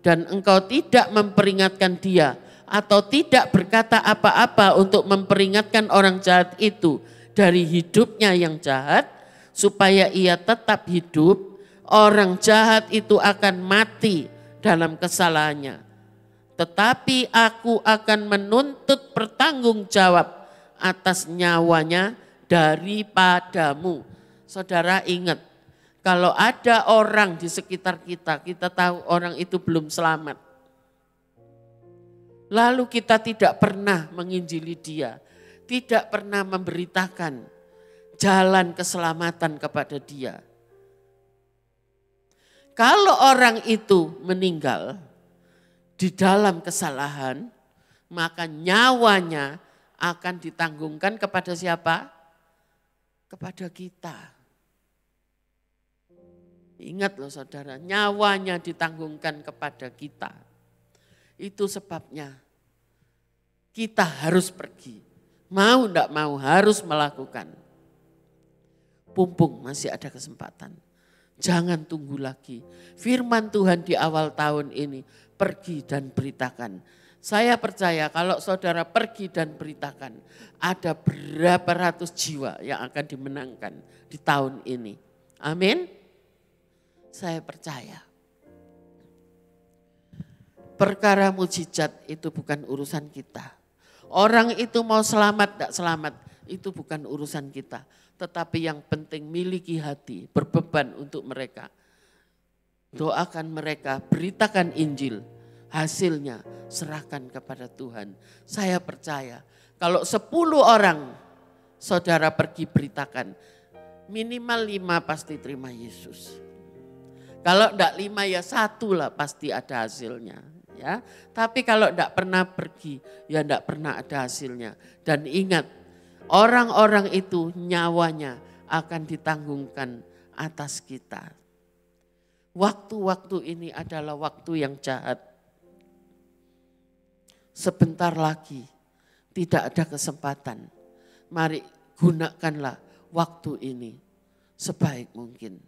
Speaker 4: Dan engkau tidak memperingatkan dia atau tidak berkata apa-apa untuk memperingatkan orang jahat itu dari hidupnya yang jahat, supaya ia tetap hidup, orang jahat itu akan mati dalam kesalahannya. Tetapi aku akan menuntut pertanggungjawab atas nyawanya daripadamu. Saudara ingat, kalau ada orang di sekitar kita, kita tahu orang itu belum selamat. Lalu kita tidak pernah menginjili dia, tidak pernah memberitakan jalan keselamatan kepada dia. Kalau orang itu meninggal di dalam kesalahan, maka nyawanya akan ditanggungkan kepada siapa? Kepada kita. Ingat loh saudara, nyawanya ditanggungan kepada kita. Itu sebabnya kita harus pergi. Mau enggak mau harus melakukan. Pumpung masih ada kesempatan. Jangan tunggu lagi. Firman Tuhan di awal tahun ini, pergi dan beritakan. Saya percaya kalau saudara pergi dan beritakan, ada berapa ratus jiwa yang akan dimenangkan di tahun ini. Amin. Saya percaya. Perkara mujizat itu bukan urusan kita. Orang itu mau selamat tidak selamat, itu bukan urusan kita. Tetapi yang penting miliki hati, berbeban untuk mereka. Doakan mereka, beritakan Injil. Hasilnya serahkan kepada Tuhan. Saya percaya kalau 10 orang saudara pergi beritakan, minimal 5 pasti terima Yesus. Kalau enggak 5 ya 1 lah pasti ada hasilnya. Ya, tapi kalau enggak pernah pergi ya enggak pernah ada hasilnya. Dan ingat, orang-orang itu nyawanya akan ditanggungkan atas kita. Waktu-waktu ini adalah waktu yang jahat. Sebentar lagi tidak ada kesempatan. Mari gunakanlah waktu ini sebaik mungkin.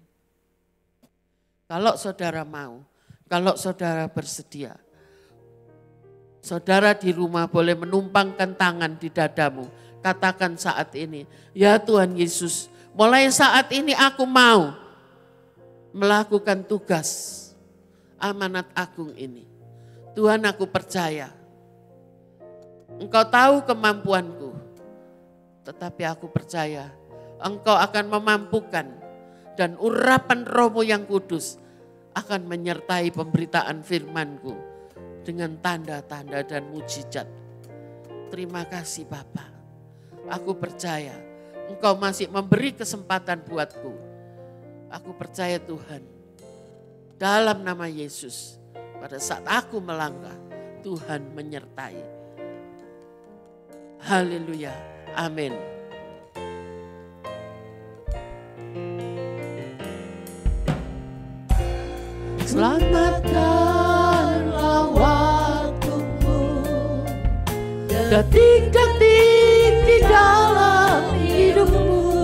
Speaker 4: Kalau saudara mau, kalau saudara bersedia, saudara di rumah boleh menumpangkan tangan di dadamu. Katakan saat ini, ya Tuhan Yesus, mulai saat ini aku mau melakukan tugas amanat agung ini. Tuhan, aku percaya Engkau tahu kemampuanku, tetapi aku percaya Engkau akan memampukan. Dan urapan Roh-Mu yang kudus akan menyertai pemberitaan firman-Ku dengan tanda-tanda dan mujizat. Terima kasih Bapa. Aku percaya Engkau masih memberi kesempatan buatku. Aku percaya Tuhan, dalam nama Yesus, pada saat aku melangkah, Tuhan menyertai. Haleluya. Amin. Selamatkanlah waktumu, detik-detik di dalam hidupmu.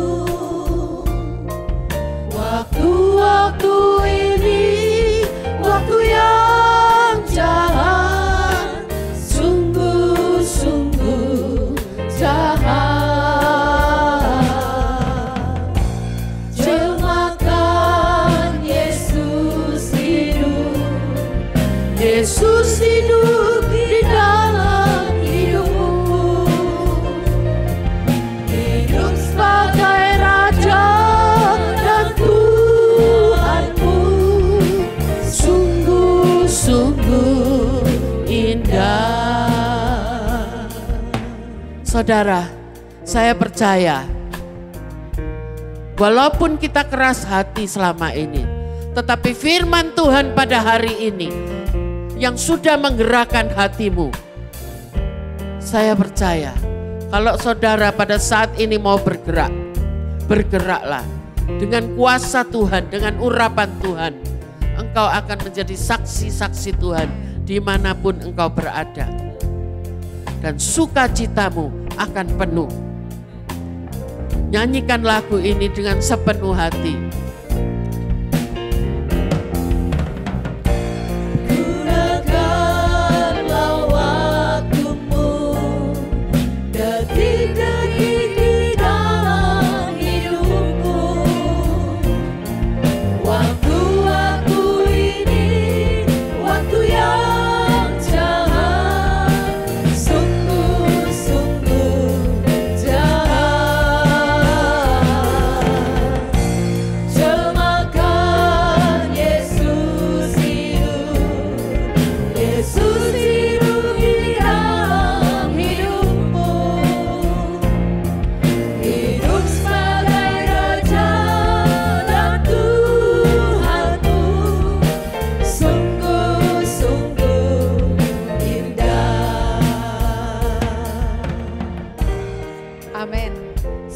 Speaker 4: Waktu-waktu ini, waktu yang jahat, sungguh-sungguh jahat. Yesus hidup di dalam hidupmu. Saudara, saya percaya walaupun kita keras hati selama ini, tetapi firman Tuhan pada hari ini yang sudah menggerakkan hatimu, saya percaya kalau saudara pada saat ini mau bergerak, bergeraklah dengan kuasa Tuhan, dengan urapan Tuhan. Engkau akan menjadi saksi-saksi Tuhan dimanapun engkau berada. Dan sukacitamu akan penuh. Nyanyikan lagu ini dengan sepenuh hati.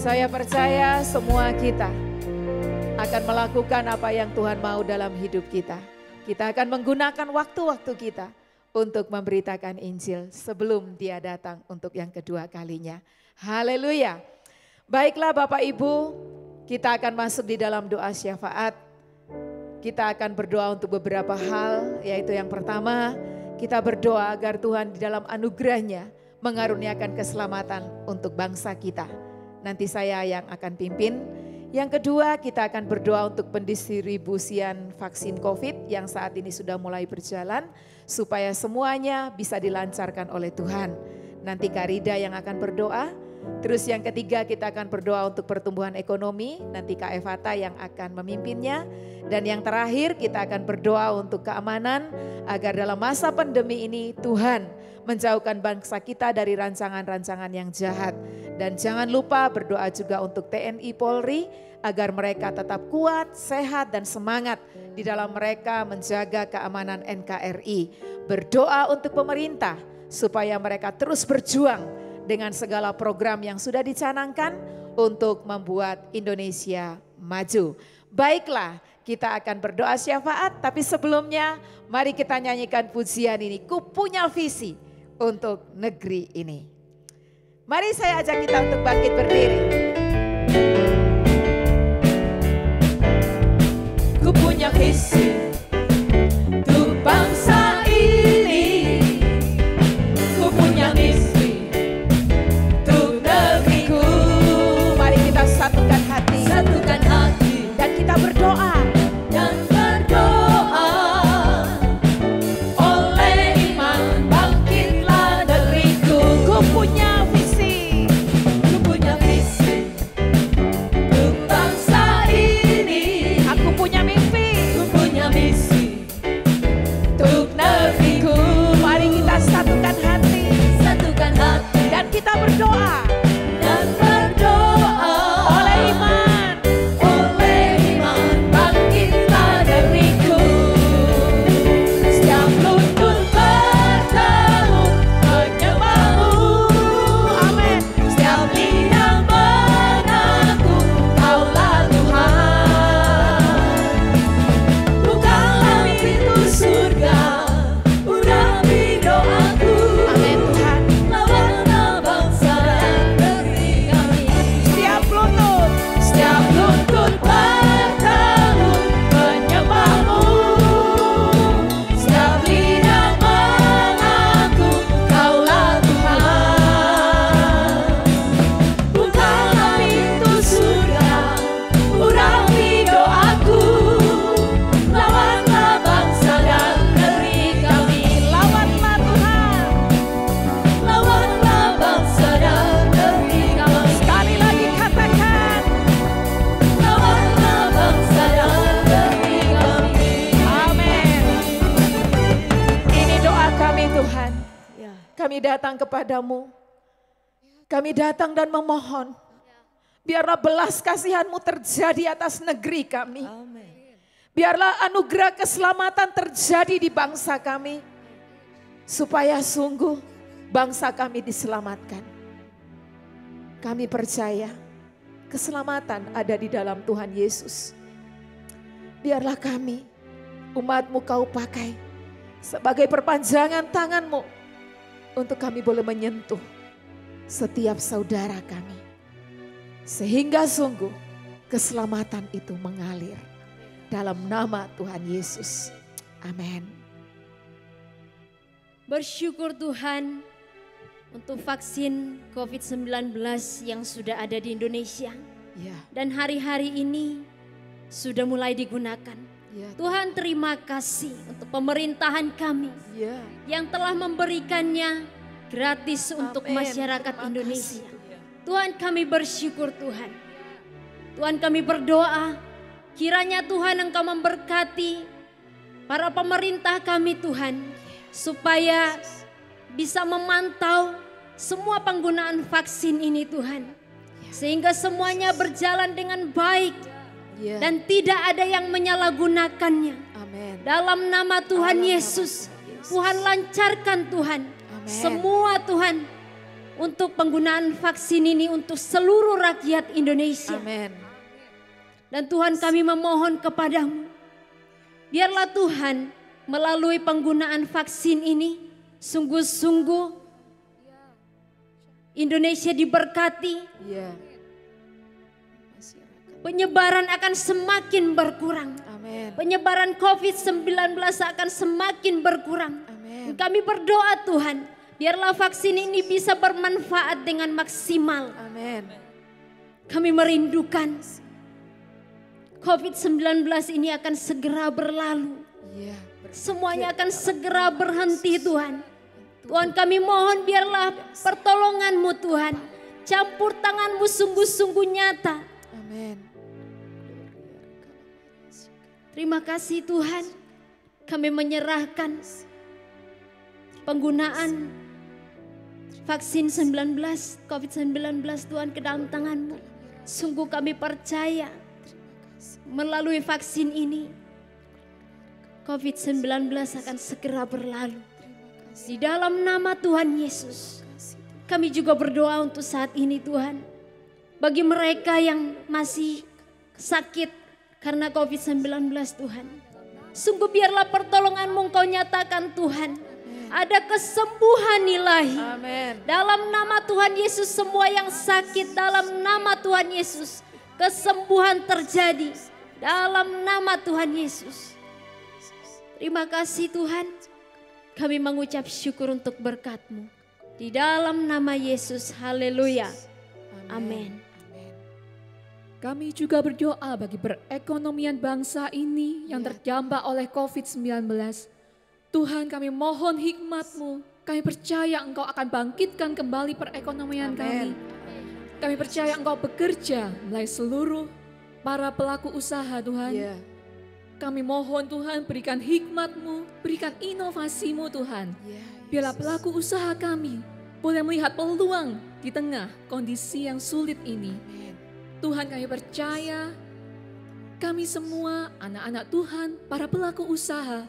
Speaker 3: Saya percaya semua kita akan melakukan apa yang Tuhan mau dalam hidup kita. Kita akan menggunakan waktu-waktu kita untuk memberitakan Injil sebelum Dia datang untuk yang kedua kalinya. Haleluya. Baiklah Bapak Ibu, kita akan masuk di dalam doa syafaat. Kita akan berdoa untuk beberapa hal, yaitu yang pertama, kita berdoa agar Tuhan di dalam anugerah-Nya mengaruniakan keselamatan untuk bangsa kita. Nanti saya yang akan pimpin. Yang kedua, kita akan berdoa untuk pendistribusian vaksin COVID yang saat ini sudah mulai berjalan, supaya semuanya bisa dilancarkan oleh Tuhan. Nanti Kak Rida yang akan berdoa. Terus yang ketiga, kita akan berdoa untuk pertumbuhan ekonomi, nanti Kak Evata yang akan memimpinnya. Dan yang terakhir, kita akan berdoa untuk keamanan, agar dalam masa pandemi ini Tuhan menjauhkan bangsa kita dari rancangan-rancangan yang jahat. Dan jangan lupa berdoa juga untuk TNI Polri agar mereka tetap kuat, sehat dan semangat di dalam mereka menjaga keamanan NKRI. Berdoa untuk pemerintah supaya mereka terus berjuang dengan segala program yang sudah dicanangkan untuk membuat Indonesia maju. Baiklah, kita akan berdoa syafaat, tapi sebelumnya mari kita nyanyikan pujian ini. Ku punya visi untuk negeri ini. Mari saya ajak kita untuk bangkit berdiri. Ku punya visi untuk bangsa ini. Ku punya misi untuk negeriku. Mari kita satukan hati. Satukan hati. Dan kita berdoa. Dan berdoa. Oleh iman bangkitlah negeriku. Ku punya kita berdoa dan berdoa oleh iman bangkitlah negeriku. Setiap lutut bertalu menyembahmu, amin. Setiap lidah mengaku Kaulah Tuhan. Bukalah pintu surga, urapi doaku, amin Tuhan. Kami datang kepadamu Kami datang dan memohon, biarlah belas kasihan-Mu terjadi atas negeri kami. Biarlah anugerah keselamatan terjadi di bangsa kami, supaya sungguh bangsa kami diselamatkan. Kami percaya keselamatan ada di dalam Tuhan Yesus. Biarlah kami, umat-Mu Kau pakai sebagai perpanjangan tangan-Mu untuk kami boleh menyentuh setiap saudara kami. Sehingga sungguh keselamatan itu mengalir dalam nama Tuhan Yesus. Amin.
Speaker 5: Bersyukur Tuhan untuk vaksin COVID-19 yang sudah ada di Indonesia.
Speaker 3: Ya,
Speaker 5: Dan hari-hari ini sudah mulai digunakan.
Speaker 3: ya,
Speaker 5: Tuhan terima kasih untuk pemerintahan kami
Speaker 3: ya.
Speaker 5: yang telah memberikannya gratis untuk
Speaker 3: Amin.
Speaker 5: masyarakat
Speaker 3: Terima
Speaker 5: Indonesia.
Speaker 3: kasih, Tuhan.
Speaker 5: Tuhan kami bersyukur Tuhan. Tuhan kami berdoa kiranya Tuhan Engkau memberkati para pemerintah kami Tuhan. Supaya bisa memantau semua penggunaan vaksin ini Tuhan. Sehingga semuanya berjalan dengan baik
Speaker 3: Ya.
Speaker 5: dan tidak ada yang menyalahgunakannya.
Speaker 3: Amin.
Speaker 5: Dalam nama Tuhan
Speaker 3: Dalam nama
Speaker 5: Yesus,
Speaker 3: Tuhan Yesus.
Speaker 5: Tuhan lancarkan Tuhan.
Speaker 3: Amin.
Speaker 5: Semua Tuhan untuk penggunaan vaksin ini untuk seluruh rakyat Indonesia.
Speaker 3: Amin.
Speaker 5: Dan Tuhan kami memohon kepadamu, biarlah Tuhan melalui penggunaan vaksin ini sungguh-sungguh Indonesia diberkati,
Speaker 3: Ya.
Speaker 5: penyebaran akan semakin berkurang.
Speaker 3: Amin.
Speaker 5: Penyebaran COVID-19 akan semakin berkurang.
Speaker 3: Amin.
Speaker 5: Kami berdoa Tuhan, biarlah vaksin ini bisa bermanfaat dengan maksimal.
Speaker 3: Amin.
Speaker 5: Kami merindukan COVID-19 ini akan segera berlalu.
Speaker 3: Ya.
Speaker 5: Semuanya akan segera berhenti Tuhan. Tuhan kami mohon biarlah pertolongan-Mu Tuhan. Campur tangan-Mu sungguh-sungguh nyata.
Speaker 3: Amin.
Speaker 5: Terima kasih Tuhan. Kami menyerahkan penggunaan vaksin COVID-19 Tuhan ke dalam tangan-Mu. Sungguh kami percaya melalui vaksin ini COVID-19 akan segera berlalu. Di dalam nama Tuhan Yesus, kami juga berdoa untuk saat ini Tuhan. Bagi mereka yang masih sakit karena COVID-19 Tuhan. Sungguh biarlah pertolongan-Mu Engkau nyatakan Tuhan. Ada kesembuhan ilahi.
Speaker 3: Amin.
Speaker 5: Dalam nama Tuhan Yesus semua yang sakit dalam nama Tuhan Yesus. Kesembuhan terjadi dalam nama Tuhan Yesus. Terima kasih Tuhan. Kami mengucap syukur untuk berkat-Mu. Di dalam nama Yesus, haleluya. Amin.
Speaker 6: Kami juga berdoa bagi perekonomian bangsa ini yang terdampak oleh COVID-19. Tuhan kami mohon hikmat-Mu. Kami percaya Engkau akan bangkitkan kembali perekonomian kami. Kami percaya Engkau bekerja melalui seluruh para pelaku usaha Tuhan.
Speaker 3: Ya.
Speaker 6: Kami mohon Tuhan berikan hikmat-Mu, berikan inovasi-Mu Tuhan. Biarlah pelaku usaha kami boleh melihat peluang di tengah kondisi yang sulit ini. Tuhan kami percaya kami semua anak-anak Tuhan, para pelaku usaha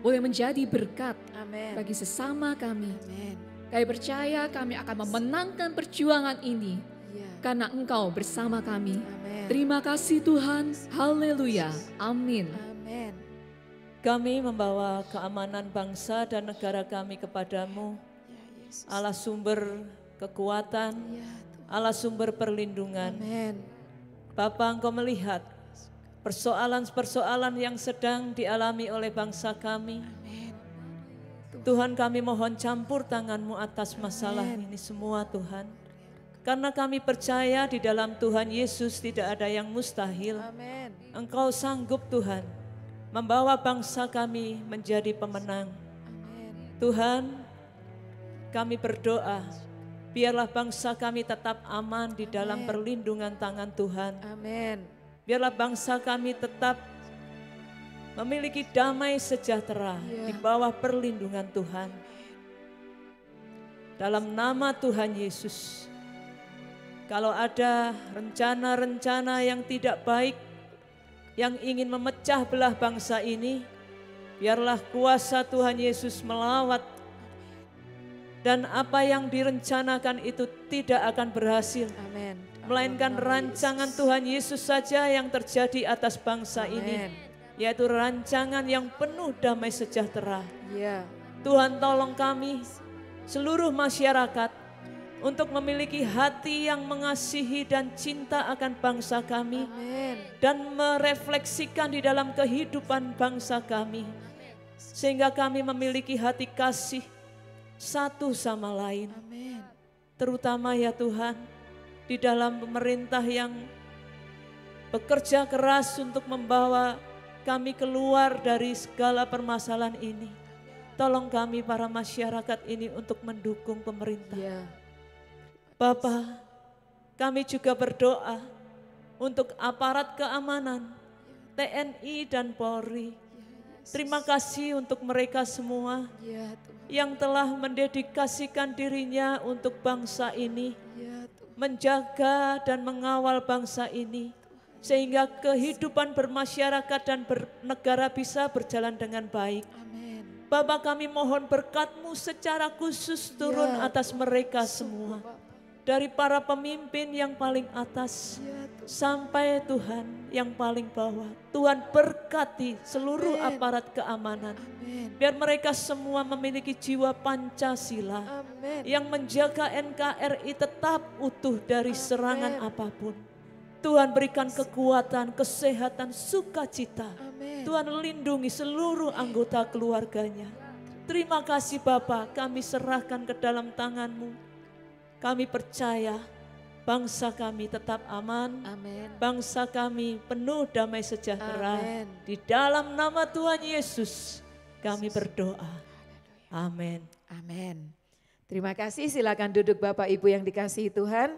Speaker 6: boleh menjadi berkat
Speaker 3: Amin.
Speaker 6: bagi sesama kami.
Speaker 3: Amin.
Speaker 6: Kami percaya kami akan memenangkan perjuangan ini
Speaker 3: Ya.
Speaker 6: karena Engkau bersama kami.
Speaker 3: Amin.
Speaker 6: Terima kasih Tuhan. Haleluya. Amin.
Speaker 3: Amin.
Speaker 7: Kami membawa keamanan bangsa dan negara kami kepadamu, Allah sumber kekuatan, Allah sumber perlindungan.
Speaker 3: Amin.
Speaker 7: Bapa, Engkau melihat persoalan-persoalan yang sedang dialami oleh bangsa kami. Tuhan kami mohon campur tangan-Mu atas masalah ini semua Tuhan. Karena kami percaya di dalam Tuhan Yesus tidak ada yang mustahil.
Speaker 3: Amin.
Speaker 7: Engkau sanggup Tuhan membawa bangsa kami menjadi pemenang. Tuhan, kami berdoa biarlah bangsa kami tetap aman di dalam perlindungan tangan Tuhan.
Speaker 3: Amin.
Speaker 7: Biarlah bangsa kami tetap memiliki damai sejahtera di bawah perlindungan Tuhan. Dalam nama Tuhan Yesus, Kalau ada rencana-rencana yang tidak baik, yang ingin memecah belah bangsa ini, biarlah kuasa Tuhan Yesus melawat. Dan apa yang direncanakan itu tidak akan berhasil.
Speaker 3: Amin.
Speaker 7: Melainkan rancangan Tuhan Yesus saja yang terjadi atas bangsa ini. Yaitu rancangan yang penuh damai sejahtera.
Speaker 3: Ya.
Speaker 7: Tuhan tolong kami, seluruh masyarakat, untuk memiliki hati yang mengasihi dan cinta akan bangsa kami.
Speaker 3: Amin.
Speaker 7: Dan merefleksikan di dalam kehidupan bangsa kami. Sehingga kami memiliki hati kasih satu sama lain.
Speaker 3: Amin.
Speaker 7: Terutama ya Tuhan, di dalam pemerintah yang bekerja keras untuk membawa kami keluar dari segala permasalahan ini. Tolong kami para masyarakat ini untuk mendukung pemerintah.
Speaker 3: Ya.
Speaker 7: Bapa, kami juga berdoa untuk aparat keamanan, TNI dan Polri. Terima kasih untuk mereka semua
Speaker 3: Ya Tuhan.
Speaker 7: yang telah mendedikasikan dirinya untuk bangsa ini,
Speaker 3: Ya Tuhan.
Speaker 7: menjaga dan mengawal bangsa ini, sehingga kehidupan bermasyarakat dan bernegara bisa berjalan dengan baik.
Speaker 3: Amin.
Speaker 7: Bapa, kami mohon berkat-Mu secara khusus turun atas mereka semua. Dari para pemimpin yang paling atas sampai Tuhan yang paling bawah. Tuhan berkati seluruh aparat keamanan. Biar mereka semua memiliki jiwa Pancasila.
Speaker 3: Amin.
Speaker 7: Yang menjaga NKRI tetap utuh dari serangan apapun. Tuhan berikan kekuatan, kesehatan, sukacita.
Speaker 3: Amin.
Speaker 7: Tuhan lindungi seluruh anggota keluarganya. Terima kasih Bapa, kami serahkan ke dalam tangan-Mu. Kami percaya bangsa kami tetap aman.
Speaker 3: Amin.
Speaker 7: Bangsa kami penuh damai sejahtera.
Speaker 3: Amin.
Speaker 7: Di dalam nama Tuhan Yesus kami berdoa. Amin.
Speaker 3: Amin. Terima kasih, silakan duduk Bapak Ibu yang dikasihi Tuhan.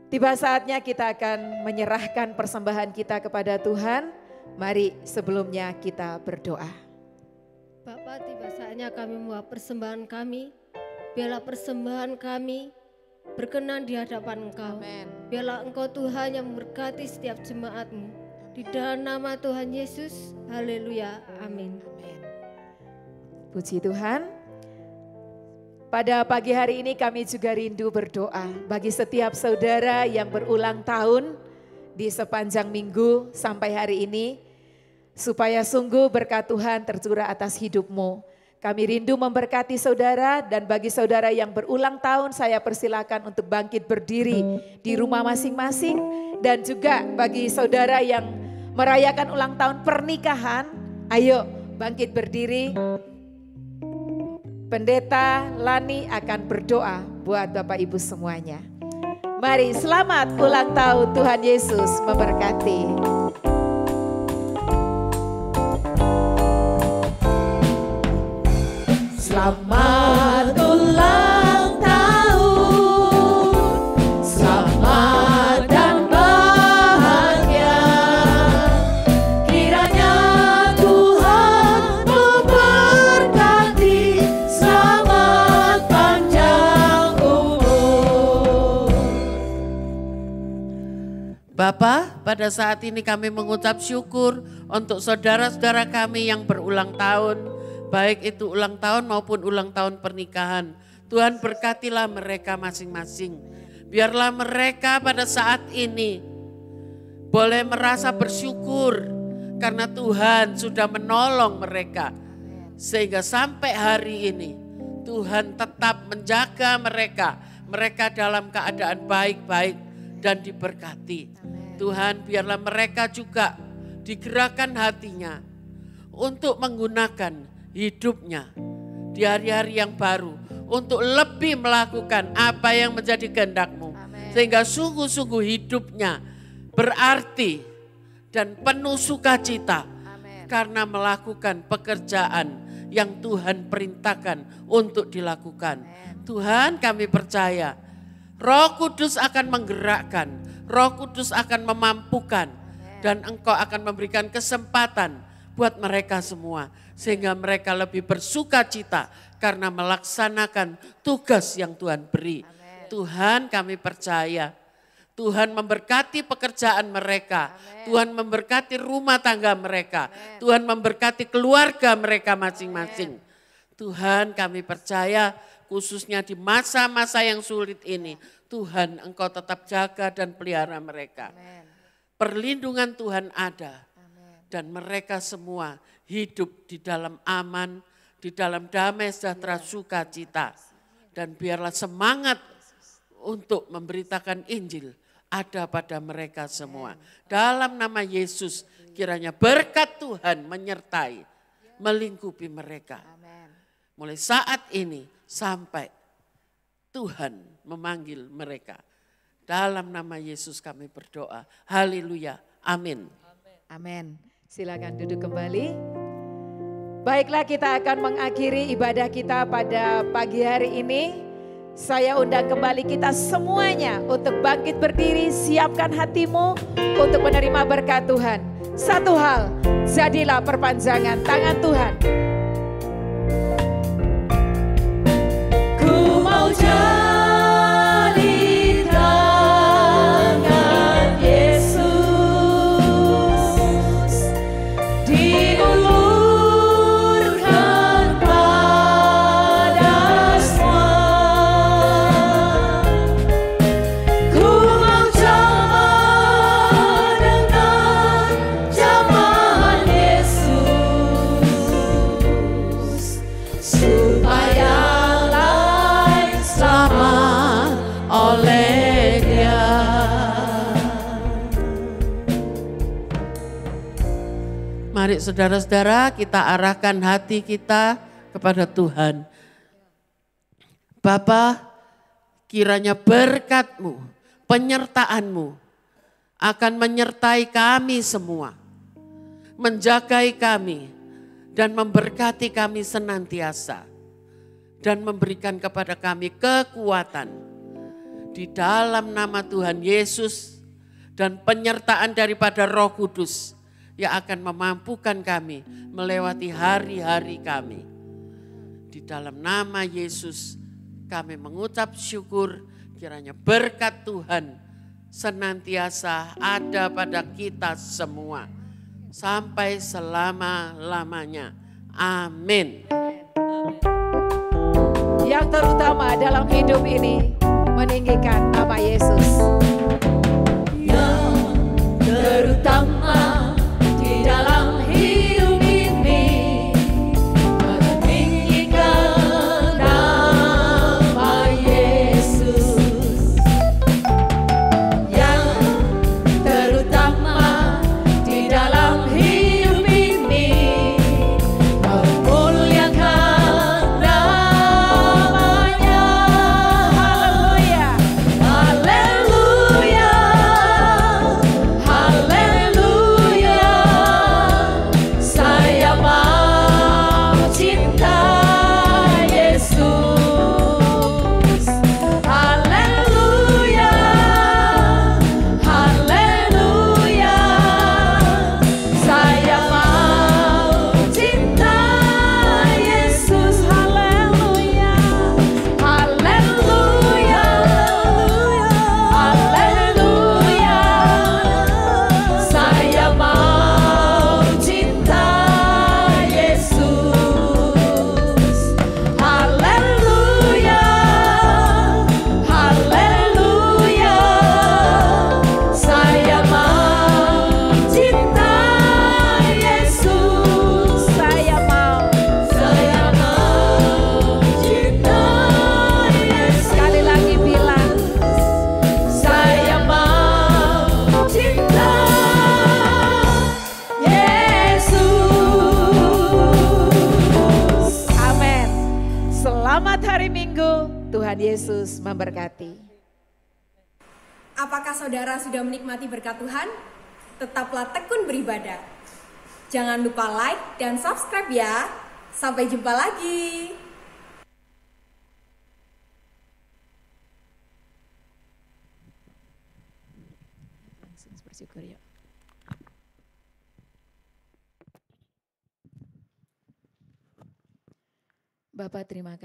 Speaker 3: Tiba saatnya kita akan menyerahkan persembahan kita kepada Tuhan. Mari sebelumnya kita berdoa.
Speaker 5: Bapa, tiba saatnya kami membawa persembahan kami. Biarlah persembahan kami berkenan di hadapan Engkau.
Speaker 3: Amin.
Speaker 5: Biarlah Engkau Tuhan yang memberkati setiap jemaat-Mu. Di dalam nama Tuhan Yesus, haleluya, amin.
Speaker 3: Amin. Puji Tuhan. Pada pagi hari ini kami juga rindu berdoa bagi setiap saudara yang berulang tahun di sepanjang minggu sampai hari ini. Supaya sungguh berkat Tuhan tercurah atas hidupmu. Kami rindu memberkati saudara, dan bagi saudara yang berulang tahun saya persilakan untuk bangkit berdiri di rumah masing-masing. Dan juga bagi saudara yang merayakan ulang tahun pernikahan, ayo bangkit berdiri. Pendeta Lani akan berdoa buat Bapak Ibu semuanya. Mari selamat ulang tahun, Tuhan Yesus memberkati. Selamat ulang tahun, selamat dan bahagia. Kiranya Tuhan memberkati, selamat panjang umur.
Speaker 4: Bapa, pada saat ini kami mengucap syukur untuk saudara-saudara kami yang berulang tahun. Baik itu ulang tahun maupun ulang tahun pernikahan. Tuhan berkatilah mereka masing-masing. Biarlah mereka pada saat ini boleh merasa bersyukur karena Tuhan sudah menolong mereka. Sehingga sampai hari ini Tuhan tetap menjaga mereka. Mereka dalam keadaan baik-baik dan diberkati. Tuhan, biarlah mereka juga digerakkan hatinya untuk menggunakan hidupnya di hari-hari yang baru untuk lebih melakukan apa yang menjadi kehendak-Mu. Sehingga sungguh-sungguh hidupnya berarti dan penuh sukacita karena melakukan pekerjaan yang Tuhan perintahkan untuk dilakukan. Tuhan, kami percaya Roh Kudus akan menggerakkan, Roh Kudus akan memampukan, dan Engkau akan memberikan kesempatan buat mereka semua. Sehingga mereka lebih bersuka cita karena melaksanakan tugas yang Tuhan beri. Tuhan kami percaya. Tuhan memberkati pekerjaan mereka. Tuhan memberkati rumah tangga mereka. Tuhan memberkati keluarga mereka masing-masing. Tuhan kami percaya khususnya di masa-masa yang sulit ini. Tuhan Engkau tetap jaga dan pelihara mereka. Perlindungan Tuhan ada. Dan mereka semua hidup di dalam aman, di dalam damai sejahtera sukacita. Dan biarlah semangat untuk memberitakan Injil ada pada mereka semua. Dalam nama Yesus kiranya berkat Tuhan menyertai, melingkupi mereka. Mulai saat ini sampai Tuhan memanggil mereka. Dalam nama Yesus kami berdoa. Haleluya. Amin.
Speaker 3: Amin. Silakan duduk kembali. Baiklah, kita akan mengakhiri ibadah kita pada pagi hari ini. Saya undang kembali kita semuanya untuk bangkit berdiri, siapkan hatimu untuk menerima berkat Tuhan. Satu hal, jadilah perpanjangan tangan Tuhan. Ku mau jadi tangan Yesus, diulurkan pada semua. Ku mau jamaah dengan jamahan Yesus, supaya lain selamat oleh Dia.
Speaker 4: Mari saudara-saudara kita arahkan hati kita kepada Tuhan. Bapa, kiranya berkat-Mu, penyertaan-Mu akan menyertai kami semua. Menjagai kami dan memberkati kami senantiasa. Dan memberikan kepada kami kekuatan. Di dalam nama Tuhan Yesus dan penyertaan daripada Roh Kudus yang akan memampukan kami melewati hari-hari kami. Di dalam nama Yesus kami mengucap syukur, kiranya berkat Tuhan senantiasa ada pada kita semua. Sampai selama-lamanya. Amin.
Speaker 3: Yang terutama dalam hidup ini meninggikan nama Yesus. Yang terutama di dalam hidup ini meninggikan nama Yesus. Yang terutama di dalam hidup ini memuliakan namanya. Haleluya, haleluya, haleluya. Saya mau cinta Yesus. Haleluya, haleluya. Saya mau cinta Yesus. Haleluya, haleluya, haleluya. Saya mau cinta Yesus. Haleluya, haleluya. Saya mau cinta Yesus. Saya mau cinta Yesus. Sekali lagi bilang, saya mau cinta Yesus. Amin. Selamat hari Minggu. Tuhan Yesus memberkati.
Speaker 1: Apakah saudara sudah menikmati berkat Tuhan? Tetaplah tekun beribadah. Jangan lupa like dan subscribe ya. Sampai jumpa lagi.
Speaker 3: Langsung bersyukur yuk. Bapak terima kasih.